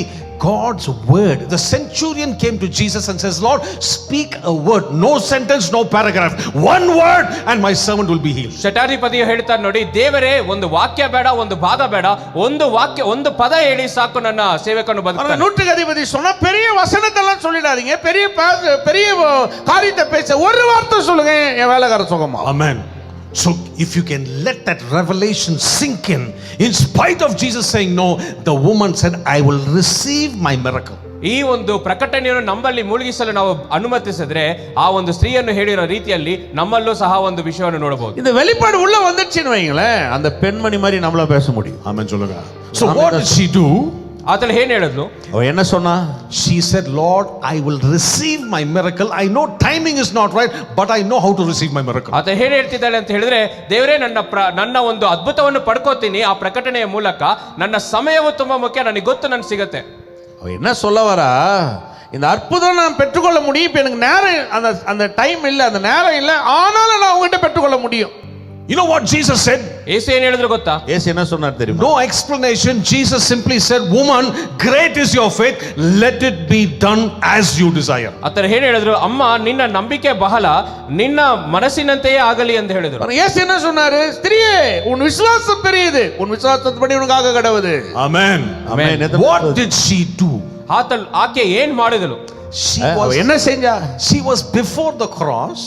God's word. The centurion came to Jesus and says, Lord, speak a word, no sentence, no paragraph, one word and my servant will be healed. ಶತಾಧಿಪತಿಯು ಹೇಳ್ತಾರೆ ನೋಡಿ, ದೇವರೇ ಒಂದು ವಾಕ್ಯ ಬೇಡ, ಒಂದು ಭಾಗ ಬೇಡ, ಒಂದು ವಾಕ್ಯ, ಒಂದು ಪದ ಹೇಳಿ ಸಾಕು, ನನ್ನ ಸೇವಕನು ಬದುಕ್ತಾನೆ. நூற்றுக்கு அதிபதி சொன்னா பெரிய வசனத்தெல்லாம் சொல்லிடாதீங்க, பெரிய காரியத்தை பேச ஒரு வார்த்தை சொல்லுங்க, என் வேலைக்கார சுகமா. Amen. So if you can let that revelation sink in spite of Jesus saying no, the woman said, I will receive my miracle. ಈ ಒಂದು ಪ್ರಕಟಣೆಯನ್ನು ನಮ್ಮಲ್ಲಿ ಮುಳುಗಿಸಲು ನಾವು ಅನುಮತಿಸಿದ್ರೆ, ಆ ಒಂದು ಸ್ತ್ರೀಯನ್ನು ಹೇಳಿರೋ ರೀತಿಯಲ್ಲಿ ನಮ್ಮಲ್ಲೂ ಸಹ ಒಂದು ವಿಷಯವನ್ನು ನೋಡಬಹುದು. இந்த வெளிப்பாடு உள்ள வந்துச்சுன்னு வைங்களேன், அந்த பெண்மணி மாதிரி நம்மள பேச முடியும். Amen சொல்லுங்க. So what did she do? ಆತಳು ಏನ್ ಹೇಳಿದ್ಲು? அவ என்ன சொன்னா? She said, Lord, I will receive my miracle. I know timing is not right, but I know how to receive my miracle. ಆತ ಏನ್ ಹೇಳ್ತಿದ್ದಾಳೆ ಅಂತ ಹೇಳಿದ್ರೆ, ದೇವರೇ ನನ್ನ ಒಂದು ಅದ್ಭುತವನ್ನು ಪಡ್ಕೋತೀನಿ, ಆ ಪ್ರಕಟಣೆಯ ಮೂಲಕ ನನ್ನ ಸಮಯವು ತುಂಬಾ ಮುಖ್ಯ, ನನಗೆ ಗೊತ್ತು, ನನಗೆ ಸಿಗತ್ತೆ. அவ என்ன சொல்ல வரா, இந்த அற்புதம் நான் பெற்றுக்கொள்ள முடியும், இப்ப எனக்கு நேரம் அந்த டைம் இல்ல, அந்த நேரம் இல்ல, ஆனாலும் நான் உங்ககிட்ட பெற்றுக்கொள்ள முடியும். You know what Jesus said? ಯೇಸು ಏನ್ ಹೇಳಿದ್ರು ಗೊತ್ತಾ? இயேசு என்ன சொன்னார் தெரியுமா? No explanation. Jesus simply said, woman, great is your faith, let it be done as you desire. ಆತರ ಏನ್ ಹೇಳಿದ್ರು, ಅಮ್ಮ ನಿನ್ನ ನಂಬಿಕೆ ಬಹಳ, ನಿನ್ನ ಮನಸ್ಸಿನಂತೆಯೇ ಆಗಲಿ ಅಂತ ಹೇಳಿದ್ರು. இயேசு என்ன சொன்னாரு, ஸ்திரியே உன் விசுவாசம் பெரியது, உன் விசுவாசத்தின்படி உனக்கு ஆக கடவுது. Amen. Amen. What did she do? ಆಕೆ ಏನ್ ಮಾಡಿದಳು? என்ன செஞ்சா? She was before the cross.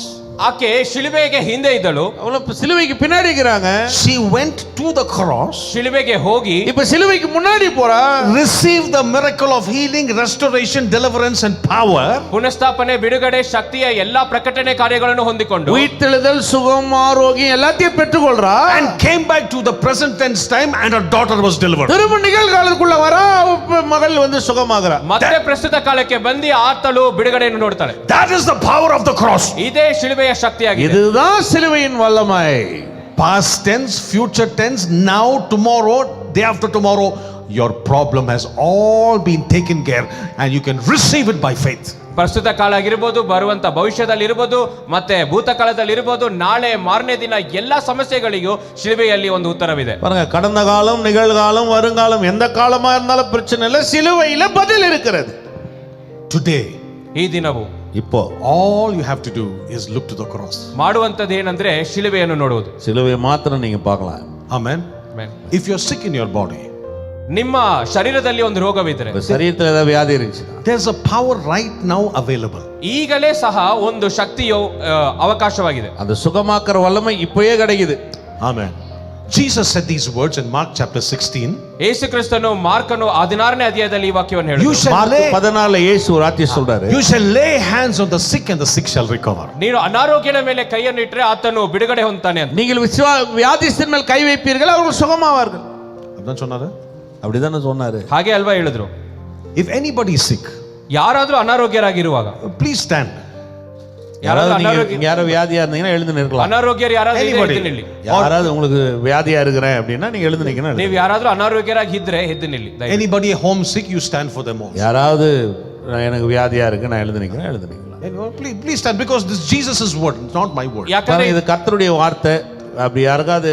ಆಕೆ ಶಿಲುಬೆಗೆ ಹಿಂದೆ ಇದ್ದಳು, அவள சிலுவைக்கு பின்னாடி இருக்காங்க. She went to the cross. ಶಿಲುಬೆಗೆ ಹೋಗಿ இப்ப சிலுவைக்கு முன்னாடி போறா. Received the miracle of healing, restoration, deliverance and power. ಪುನಃಸ್ಥಾಪನೆ, ಬಿಡುಗಡೆ, ಶಕ್ತಿಯ ಎಲ್ಲಾ ಪ್ರಕಟಣೆ ಕಾರ್ಯಗಳನ್ನು ಹೊಂದಿಕೊಂಡು உயிர்த்தெழுதல், சுகம், ஆரோக்கியம் எல்லாத்தையும் பெற்றுக்கொள்றா. And came back to the present tense time and her daughter was delivered. திரும்ப நிகழ்காலத்துக்குள்ள வரா, மகள் வந்து சுகமாகறா. ಮತ್ತೆ ಪ್ರಸ್ತುತ ಕಾಲಕ್ಕೆ ಬಂದು ಆತಳು ಬಿಡುಗಡೆಯನ್ನು ನೋಡ್ತಾಳೆ. That is the power of the cross. ಇದೇ ಶಿಲುಬೆಯ ಶಕ್ತಿಯಾಗಿದೆ. இதுதான் சிலுவையின் வல்லமை. Past tense, future tense, now, tomorrow, day after tomorrow, your problem has all been taken care and you can receive it by faith. ಪ್ರಸ್ತುತ ಕಾಲ ಆಗಿರ್ಬೋದು, ಬರುವಂತ ಭವಿಷ್ಯದಲ್ಲಿ ಇರ್ಬೋದು, ಮತ್ತೆ ಭೂತಕಾಲದಲ್ಲಿ ಇರ್ಬೋದು, ನಾಳೆ ಮಾರನೇ ದಿನ ಎಲ್ಲಾ ಸಮಸ್ಯೆಗಳಿಗೂ ಶಿಲುಬೆಯಲ್ಲಿ ಒಂದು ಉತ್ತರವಿದೆ. பாருங்க, கடந்த காலம், நிகழ்காலம், வருங்காலம் எந்த காலமா இருந்தாலும் பிரச்சனை இல்லை, சிலுவையில பதில் இருக்கிறது. Today, ಈ ದಿನವು இப்போ all you have to do is look to the cross. ಮಾಡುವಂತದ್ದು ಏನಂದ್ರೆ ಶಿಲುಬೆಯನ್ನು ನೋಡುವುದು. சிலுவையை மாத்திரம் நீங்க பார்க்கலாம். Amen. Amen. If you're sick in your body, ನಿಮ್ಮ ಶರೀರದಲ್ಲಿ ಒಂದು ರೋಗವಿದ್ರೆ, உங்க சரீரத்துல ஏதாவது வியாதி இருந்துச்சு, there's a power right now available. ಈಗಲೇ ಸಹ ಒಂದು ಶಕ್ತಿಯು ಅವಕಾಶವಾಗಿದೆ. அந்த சுகமாக்குற வல்லமை இப்பயே கிடைக்குது. Amen. Jesus said these words in Mark chapter 16. ಯೇಸು ಕ್ರಿಸ್ತನು ಮಾರ್ಕನು 16ನೇ ಅಧ್ಯಾಯದಲ್ಲಿ ಈ ವಾಕ್ಯವನ್ನು You ಹೇಳಿದರು. shall மார்க் lay 14 இயேசு ஒரு வார்த்தை சொல்றாரு. You shall lay hands on the sick and the sick shall recover. ನೀನು ಅನಾರೋಗ್ಯದ ಮೇಲೆ ಕೈಯನ್ನು ಇಟ್ಟರೆ ಆತನು ಬಿಡುಗಡೆ ಹೊಂದುತ್ತಾನೆ ಅಂತ. நீங்கள் வியாதிஸ்தன் மேல் கை வைப்பீர்கள், அவர்கள் சுகமாவார்கள். அப்படிதான் சொன்னாரு. அப்படிதானே சொன்னாரு. ಹಾಗೆ ಅಲ್ವಾ ಹೇಳಿದ್ರು? If anybody is sick, ಯಾರಾದ್ರೂ ಅನಾರೋಗ್ಯರಾಗಿರುವಾಗ, please stand. யாராவது நீங்க யாரோ வியாதியா இருந்தீங்கன்னா எழுந்து நிற்கலாம். ಅನಾರೋಗ್ಯರು ಯಾರಾದ್ರೂ ಇದ್ರೆ Anybody. ಎದ್ದು ನಿಲ್ಲಿ. யாராவது உங்களுக்கு வியாதியா இருக்கிறேன் அப்படின்னா நீங்க எழுந்து நிக்கணும். ನೀವು ಯಾರಾದ್ರೂ ಅನಾರೋಗ್ಯರಾಗಿ ಇದ್ರೆ ಎದ್ದು ನಿಲ್ಲಿ. ದಯವಿಟ್ಟು. Anybody homesick, you stand for them also. யாராவது எனக்கு வியாதியா இருக்கு, நான் எழுந்து நிக்கிறேன், எழுந்து நிக்கலாம். Please stand, because this is Jesus' word, it's not my word. ಯಾಕಂದ್ರೆ இது கர்த்தருடைய வார்த்தை. அப்படி யாருக்காவது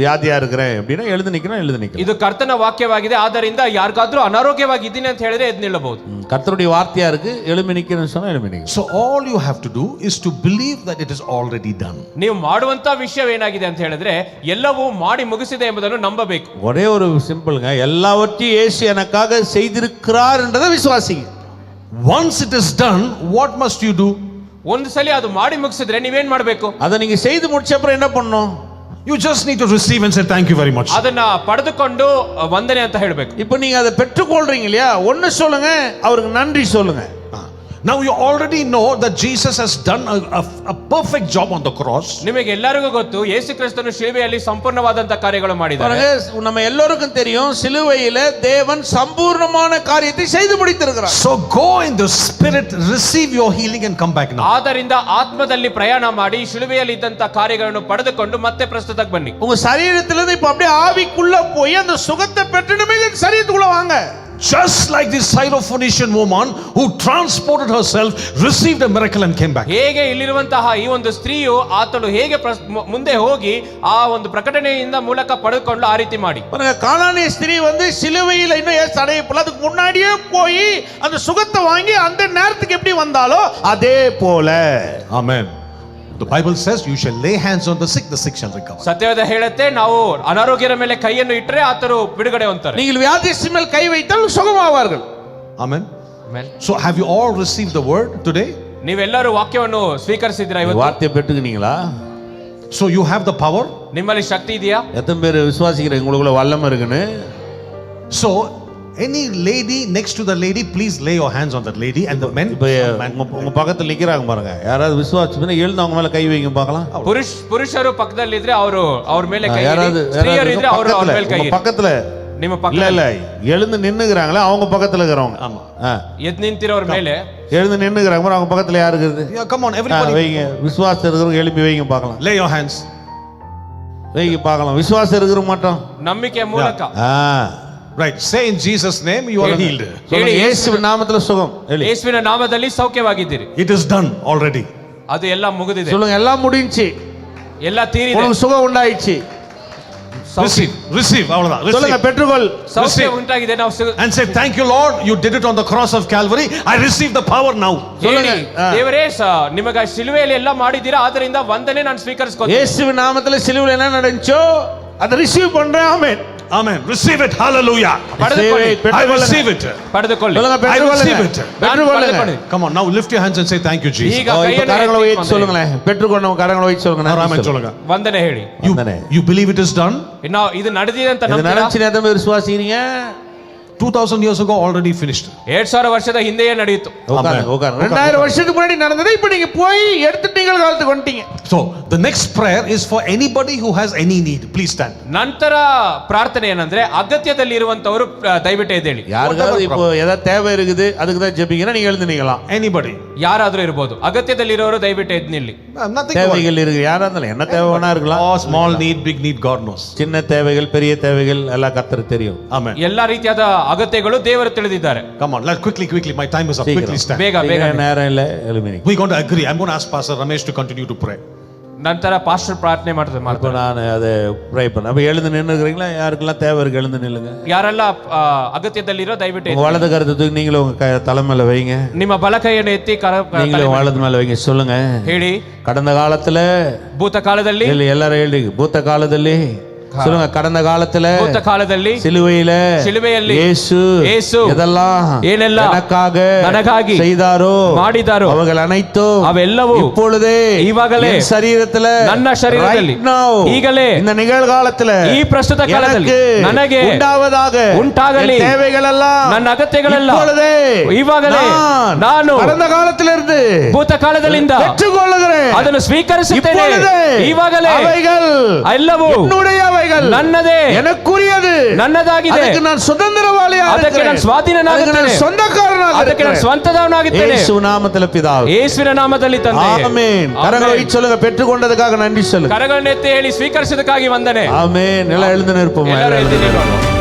வியாதியா இருக்கிறேன் அப்படின்னா எழுந்து நிக்கணும், எழுந்து நிக்கலாம். ಇದು ಕರ್ತನ ವಾಕ್ಯವಾಗಿದೆ. ಆದ್ದರಿಂದ ಯಾರಿಗಾದ್ರೂ ಅನಾರೋಗ್ಯವಾಗಿದ್ದೀನಿ ಅಂತ ಹೇಳಿದ್ರೆ ಎದ್ದು ನಿಲ್ಲಬಹುದು. கர்த்தருடைய வார்த்தையா இருக்கு, எழும்பி நிக்கணும்னு சொன்னா எழும்பி நிக்கணும். So all you have to do is to believe that it is already done. ನೀವು ಮಾಡುವಂತ ವಿಷಯವೇನಾಗಿದೆ ಅಂತ ಹೇಳಿದ್ರೆ ಎಲ್ಲವೂ ಮಾಡಿ ಮುಗಿಸಿದೆ ಎಂಬುದನ್ನು ನಂಬಬೇಕು. ஒரே ஒரு சிம்பிள்ங்க, எல்லாவற்றையும் இயேசு எனக்காக செய்திருக்கிறார் என்றதை விசுவாசிங்க. Once it is done, what must you do? ಒಂದು ಸಲ ಅದು ಮಾಡಿ ಮುಗಿಸಿದ್ರೆ ನೀವೇನ್ ಮಾಡಬೇಕು? அதை நீங்க செய்து முடிச்ச அப்புறம் என்ன பண்ணணும்? You just need to receive and say thank you very much. ಅದನ್ನ ಪಡೆದುಕೊಂಡು ವಂದನೆ ಅಂತ ಹೇಳಬೇಕು. இப்போ நீங்க அதை பெற்றுக்கொள்றீங்க இல்லையா, ஒன்னு சொல்லுங்க, அவருக்கு நன்றி சொல்லுங்க. Now you already know that Jesus has done a perfect job on the cross. ನಿಮಗೆ ಎಲ್ಲರಿಗೂ ಗೊತ್ತು, ಯೇಸು ಕ್ರಿಸ್ತನು ಶಿಲುಬೆಯಲ್ಲಿ ಸಂಪೂರ್ಣವಾದಂತ ಕಾರ್ಯಗಳು ಮಾಡಿದ್ದಾರೆ. பாருங்க, நம்ம எல்லாருக்கும் தெரியும், சிலுவையில தேவன் சம்பூர்ணமான காரியத்தை செய்து முடித்திருக்கிறார். So go in the spirit, receive your healing and come back now. ಆದ್ದರಿಂದ ಆತ್ಮದಲ್ಲಿ ಪ್ರಯಾಣ ಮಾಡಿ ಶಿಲುಬೆಯಲ್ಲಿ ಇದ್ದಂತ ಕಾರ್ಯಗಳನ್ನು ಪಡೆದುಕೊಂಡು ಮತ್ತೆ ಪ್ರಸ್ತುತಕ್ಕೆ ಬನ್ನಿ. உங்க சரீரத்திலிருந்து இப்ப அப்படியே ஆவிக்குள்ள போய் அந்த சுகத்தை பெற்றணுமே சரீரத்துக்குள்ள வாங்க. Just like the Syrophoenician woman who transported herself, received a miracle and came back. ಹೇಗೆ ಇಲ್ಲಿರುವಂತಹ ಈ ಒಂದು ಸ್ತ್ರೀಯು ಆತಳು ಹೇಗೆ ಮುಂದೆ ಹೋಗಿ ಆ ಒಂದು ಪ್ರಕಟಣೆಯಿಂದ ಮೂಲಕ ಪಡೆದುಕೊಂಡು ಆ ರೀತಿ ಮಾಡಿ. பாருங்க, கானானிய ஸ்திரீ வந்து சிலுவையில இன்னும் ஏசு அடையப்படல, அதுக்கு முன்னாடியே போய் அந்த சுகத்தை வாங்கி அந்த நேரத்துக்கு எப்படி வந்தாலோ அதே போல. Amen. The Bible says you shall lay hands on the sick shall recover. ಸತ್ಯವೇದ ಹೇಳುತ್ತೆ, ನಾವು ಅನಾರೋಗ್ಯರ ಮೇಲೆ ಕೈಯನ್ನು ಇಟ್ಟರೆ ಆತರು ಬಿಡುಗಡೆ ಹೊಂದುತ್ತಾರೆ. நீங்கள் வியாதிஸ்தன் மேல் கை வைத்தால் சுகமாவார்கள். Amen. So have you all received the word today? ನೀವೆಲ್ಲರೂ ವಾಕ್ಯವನ್ನು ಸ್ವೀಕರಿಸಿದ್ರಾ ಇವತ್ತು? வார்த்தையை பெற்றுக்கிட்டீங்களா? So you have the power. ನಿಮ್ಮಲ್ಲಿ ಶಕ್ತಿ ಇದೆಯಾ? எத்தனை பேர் விசுவாசிக்கிறீங்க உங்களுக்குள்ள வல்லமை இருக்குன்னு? So any lady next to the lady, please lay your hands on that lady, and the men. இப்போ உங்க பக்கத்துல நிக்கிறாங்க பாருங்க, யாராவது விசுவாசி எழுந்து அவங்க மேல கை வைங்க பார்க்கலாம். ಪುರುಷರು ಪಕ್ಕದಲ್ಲಿದ್ರೆ ಅವರು ಅವ್ರ ಮೇಲೆ ಕೈ ಇಡಿ. யாராவது ಸ್ತ್ರೀಯರು ಇದ್ರೆ ಅವರು ಅವ್ರ ಮೇಲೆ ಕೈ ಇಡಿ. பக்கத்துல ನಿಮ್ಮ இல்ல ಪಕ್ಕ இல்ல, எழுந்து நின்னுகிறாங்களா அவங்க பக்கத்துல இருக்கிறவங்க. ஆமா. ಎದ್ದು ನಿಂತಿರೋರ ಮೇಲೆ எழுந்து நின்னுகிறாங்க பாருங்க, அவங்க பக்கத்துல யாரு இருக்குது? Yeah, come on everybody. வைங்க, விசுவாசம் இருக்கிறவங்க எழுப்பி வைங்க பார்க்கலாம். Lay your hands. வைங்க பார்க்கலாம், விசுவாசம் இருக்கிற மாட்டோம். ನಂಬಿಕೆ ಮೂಲಕ. Right, say in Jesus name you are healed. சொல்லுங்க, இயேசுவின் நாமத்துல சுகம். ಯೇಸುವಿನ ನಾಮದಲ್ಲಿ ಸೌಖ್ಯವಾಗಿದ್ದೀರಿ. It is done already. ಅದು ಎಲ್ಲ ಮುಗಿದಿದೆ. சொல்லுங்க, எல்லாம் முடிஞ்சி, ಎಲ್ಲ ತೀರಿದೆ. உங்களுக்கு சுகம் உண்டாயிடுச்சு. Receive அவ்வளவுதான். சொல்லுங்க, பெற்றுக்கொள். ಸೌಖ್ಯ ಉಂಟಾಗಿದೆ. ನಾವು And say thank you Lord, you did it on the cross of Calvary. I receive the power now. ಹೇಳಿ, ದೇವರೇ ನಿಮಗೆ ಶಿಲುಬೆಯಲ್ಲಿ ಎಲ್ಲ ಮಾಡಿದ್ದೀರಾ, ಆದ್ದರಿಂದ ವಂದನೆ ನಾನು ಸ್ವೀಕರಿಸ್ಕೊತೀನಿ. இயேசுவின் நாமத்துல சிலுவையில் என்ன நடந்துச்சோ அதை ரிசீவ் பண்றேன். ஆமென். Amen. Receive it. Hallelujah. I receive it. ಪಡೆದುಕೊಳ್ಳಿ. சொல்லுங்க, I receive it. பெற்றுக்கொள்ளுங்க. Come on, now lift your hands and say thank you Jesus. ಈಗ இப்ப கரங்களை வைத்து சொல்லுங்களேன், பெற்றுக்கொண்டவங்க கரங்களை வைத்து சொல்லுங்க. Amen சொல்லுங்க. ವಂದನೆ ಹೇಳಿ. You believe it is done? ನಾವು ಇದು ನಡೆದಿದೆ ಅಂತ இது ನಂಬ್ತೀರಾ? நடந்துச்சு, எத்தனை பேர் விசுவாசிக்கிறீங்க? 2000 years ago already finished. 2000 ವರ್ಷದ ಹಿಂದೆಯೇ ನಡೆಯಿತು. உட்காருங்க 2000 வருஷத்துக்கு முன்னாடி நடந்ததை இப்ப நீங்க போய் எடுத்துட்டு நீங்கள் காலத்துக்கு வந்துட்டீங்க. So the next prayer is for anybody who has any need. Please stand. ನಂತರ ಪ್ರಾರ್ಥನೆ ಏನಂದ್ರೆ ಅಗತ್ಯದಲ್ಲಿ ಇರುವಂತವರು ದಯವಿಟ್ಟು ಎದ್ದೇಳಿ. யாருக்காவது இப்போ ஏதாவது தேவை இருக்குது அதுக்கு தான் ஜெபிக்கிறேன், நீங்க எழுந்து நிக்கலாம். Anybody. ಯಾರಾದ್ರೂ ಇರಬಹುದು. ಅಗತ್ಯದಲ್ಲಿ ಇರೋರು ದಯವಿಟ್ಟು ಎದ್ದು ನಿಲ್ಲಿ. Nothing. தேவைகள் இருக்கு, யாரா இருந்தாலும் என்ன தேவை வேணா இருக்கலாம். Oh, small need, big need, God knows. சின்ன தேவைகள் பெரிய தேவைகள் எல்லாம் கர்த்தருக்கு தெரியும். Amen. ಎಲ್ಲಾ ರೀತಿಯಾದ ಅಗತ್ಯಗಳು ದೇವರು ತಿಳಿದಿದ್ದಾರೆ. Come on, let's quickly. My time is up. Quickly stand. ಬೇಗ ಬೇಗ. நேரம் இல்ல, எழுமினி. We're going to agree. I'm going to ask Pastor Ramesh to continue to pray. ನಂತರ ಪಾಸ್ಟರ್ ಪ್ರಾರ್ಥನೆ இப்போ ಮಾಡ್ತಾರೆ. நான் அதை ப்ரே பண்ண. அப்ப எழுந்து நின்னுக்கிறீங்களா? யாருக்கெல்லாம் தேவை இருக்கு எழுந்து நில்லுங்க. ಯಾರೆಲ್ಲ ಅಗತ್ಯದಲ್ಲಿರೋ ದಯವಿಟ್ಟು உங்க வலது கருத்தை தூக்கி நீங்களும் உங்க தலை மேல வைங்க. ನಿಮ್ಮ ಬಲ ಕೈಯನ್ನು ಎತ್ತಿ நீங்களும் வலது மேல வைங்க. சொல்லுங்க. ಹೇಳಿ. கடந்த காலத்துல ಭೂತಕಾಲದಲ್ಲಿ எல்லாரும் எழுதி பூத்த காலದಲ್ಲಿ சொல்லுங்க. கடந்த காலத்துல ಭೂತಕಾಲದಲ್ಲಿ சிலுவையில் இயேசு எதெல்லாம் ಏನೆಲ್ಲ எனக்காக செய்தாரோ ಮಾಡಿದಾರೋ ಅವುಗಳ ಅனைத்தும் ಅವೆಲ್ಲವೂ இப்பொழுதே ಇವಾಗಲೇ சரீரத்துல ನನ್ನ ಶರೀರದಲ್ಲಿ ಈಗಲೇ இந்த நிகழ்காலத்துல ಈ ಪ್ರಸ್ತುತ ಕಾಲದಲ್ಲಿ ನನಗೆ ಉಂಟಾಗಲಿ தேவைகளெல்லாம் ನನ್ನ ಅಗತ್ಯಗಳೆಲ್ಲ இப்பொழுதே ಇವಾಗಲೇ ನಾನು கடந்த காலத்திலிருந்து ಭೂತಕಾಲದಲ್ಲಿಂದ பெற்றுக்கொள்கிறேன், ಅದನ್ನು ಸ್ವೀಕರಿಸುತ್ತೇನೆ. ಇವಾಗಲೇ அவைகள் ಎಲ್ಲವೂ என்னுடையவைகள், ನನ್ನದೇ, எனக்குரியது, ನನ್ನದಾಗಿದೆ. ಅದಕ್ಕೆ ನಾನು சுதந்திரவாளியாக ಅದಕ್ಕೆ ನಾನು ಸ್ವಾಧೀನನಾಗುತ್ತೇನೆ, சொந்தக்காரನಾக ಅದಕ್ಕೆ ನಾನು ಸ್ವಂತದವನಾಗಿದ್ದೇನೆ. ಯೇಸು ನಾಮದಲ್ಲಿ ಪಿತಾವೇ, ಯೇಸುವಿನ ನಾಮದಲ್ಲಿ ತಂದೆ. ಆಮೆನ್. ಕರங்களை சொல்லுங்க. பெற்றுக்கொண்டதுக்காக நன்றி சொல்லுங்க. ಕರಗಳನ್ನೆತ್ತಿ ಹೇಳಿ ಸ್ವೀಕರಿಸಿದಕ್ಕಾಗಿ ವಂದನೆ. ಆಮೆನ್. ಎಲ್ಲ எழுந்து நிற்போம். ಎಲ್ಲರೂ ಎದ್ದು ನಿಲ್ಲೋಣ.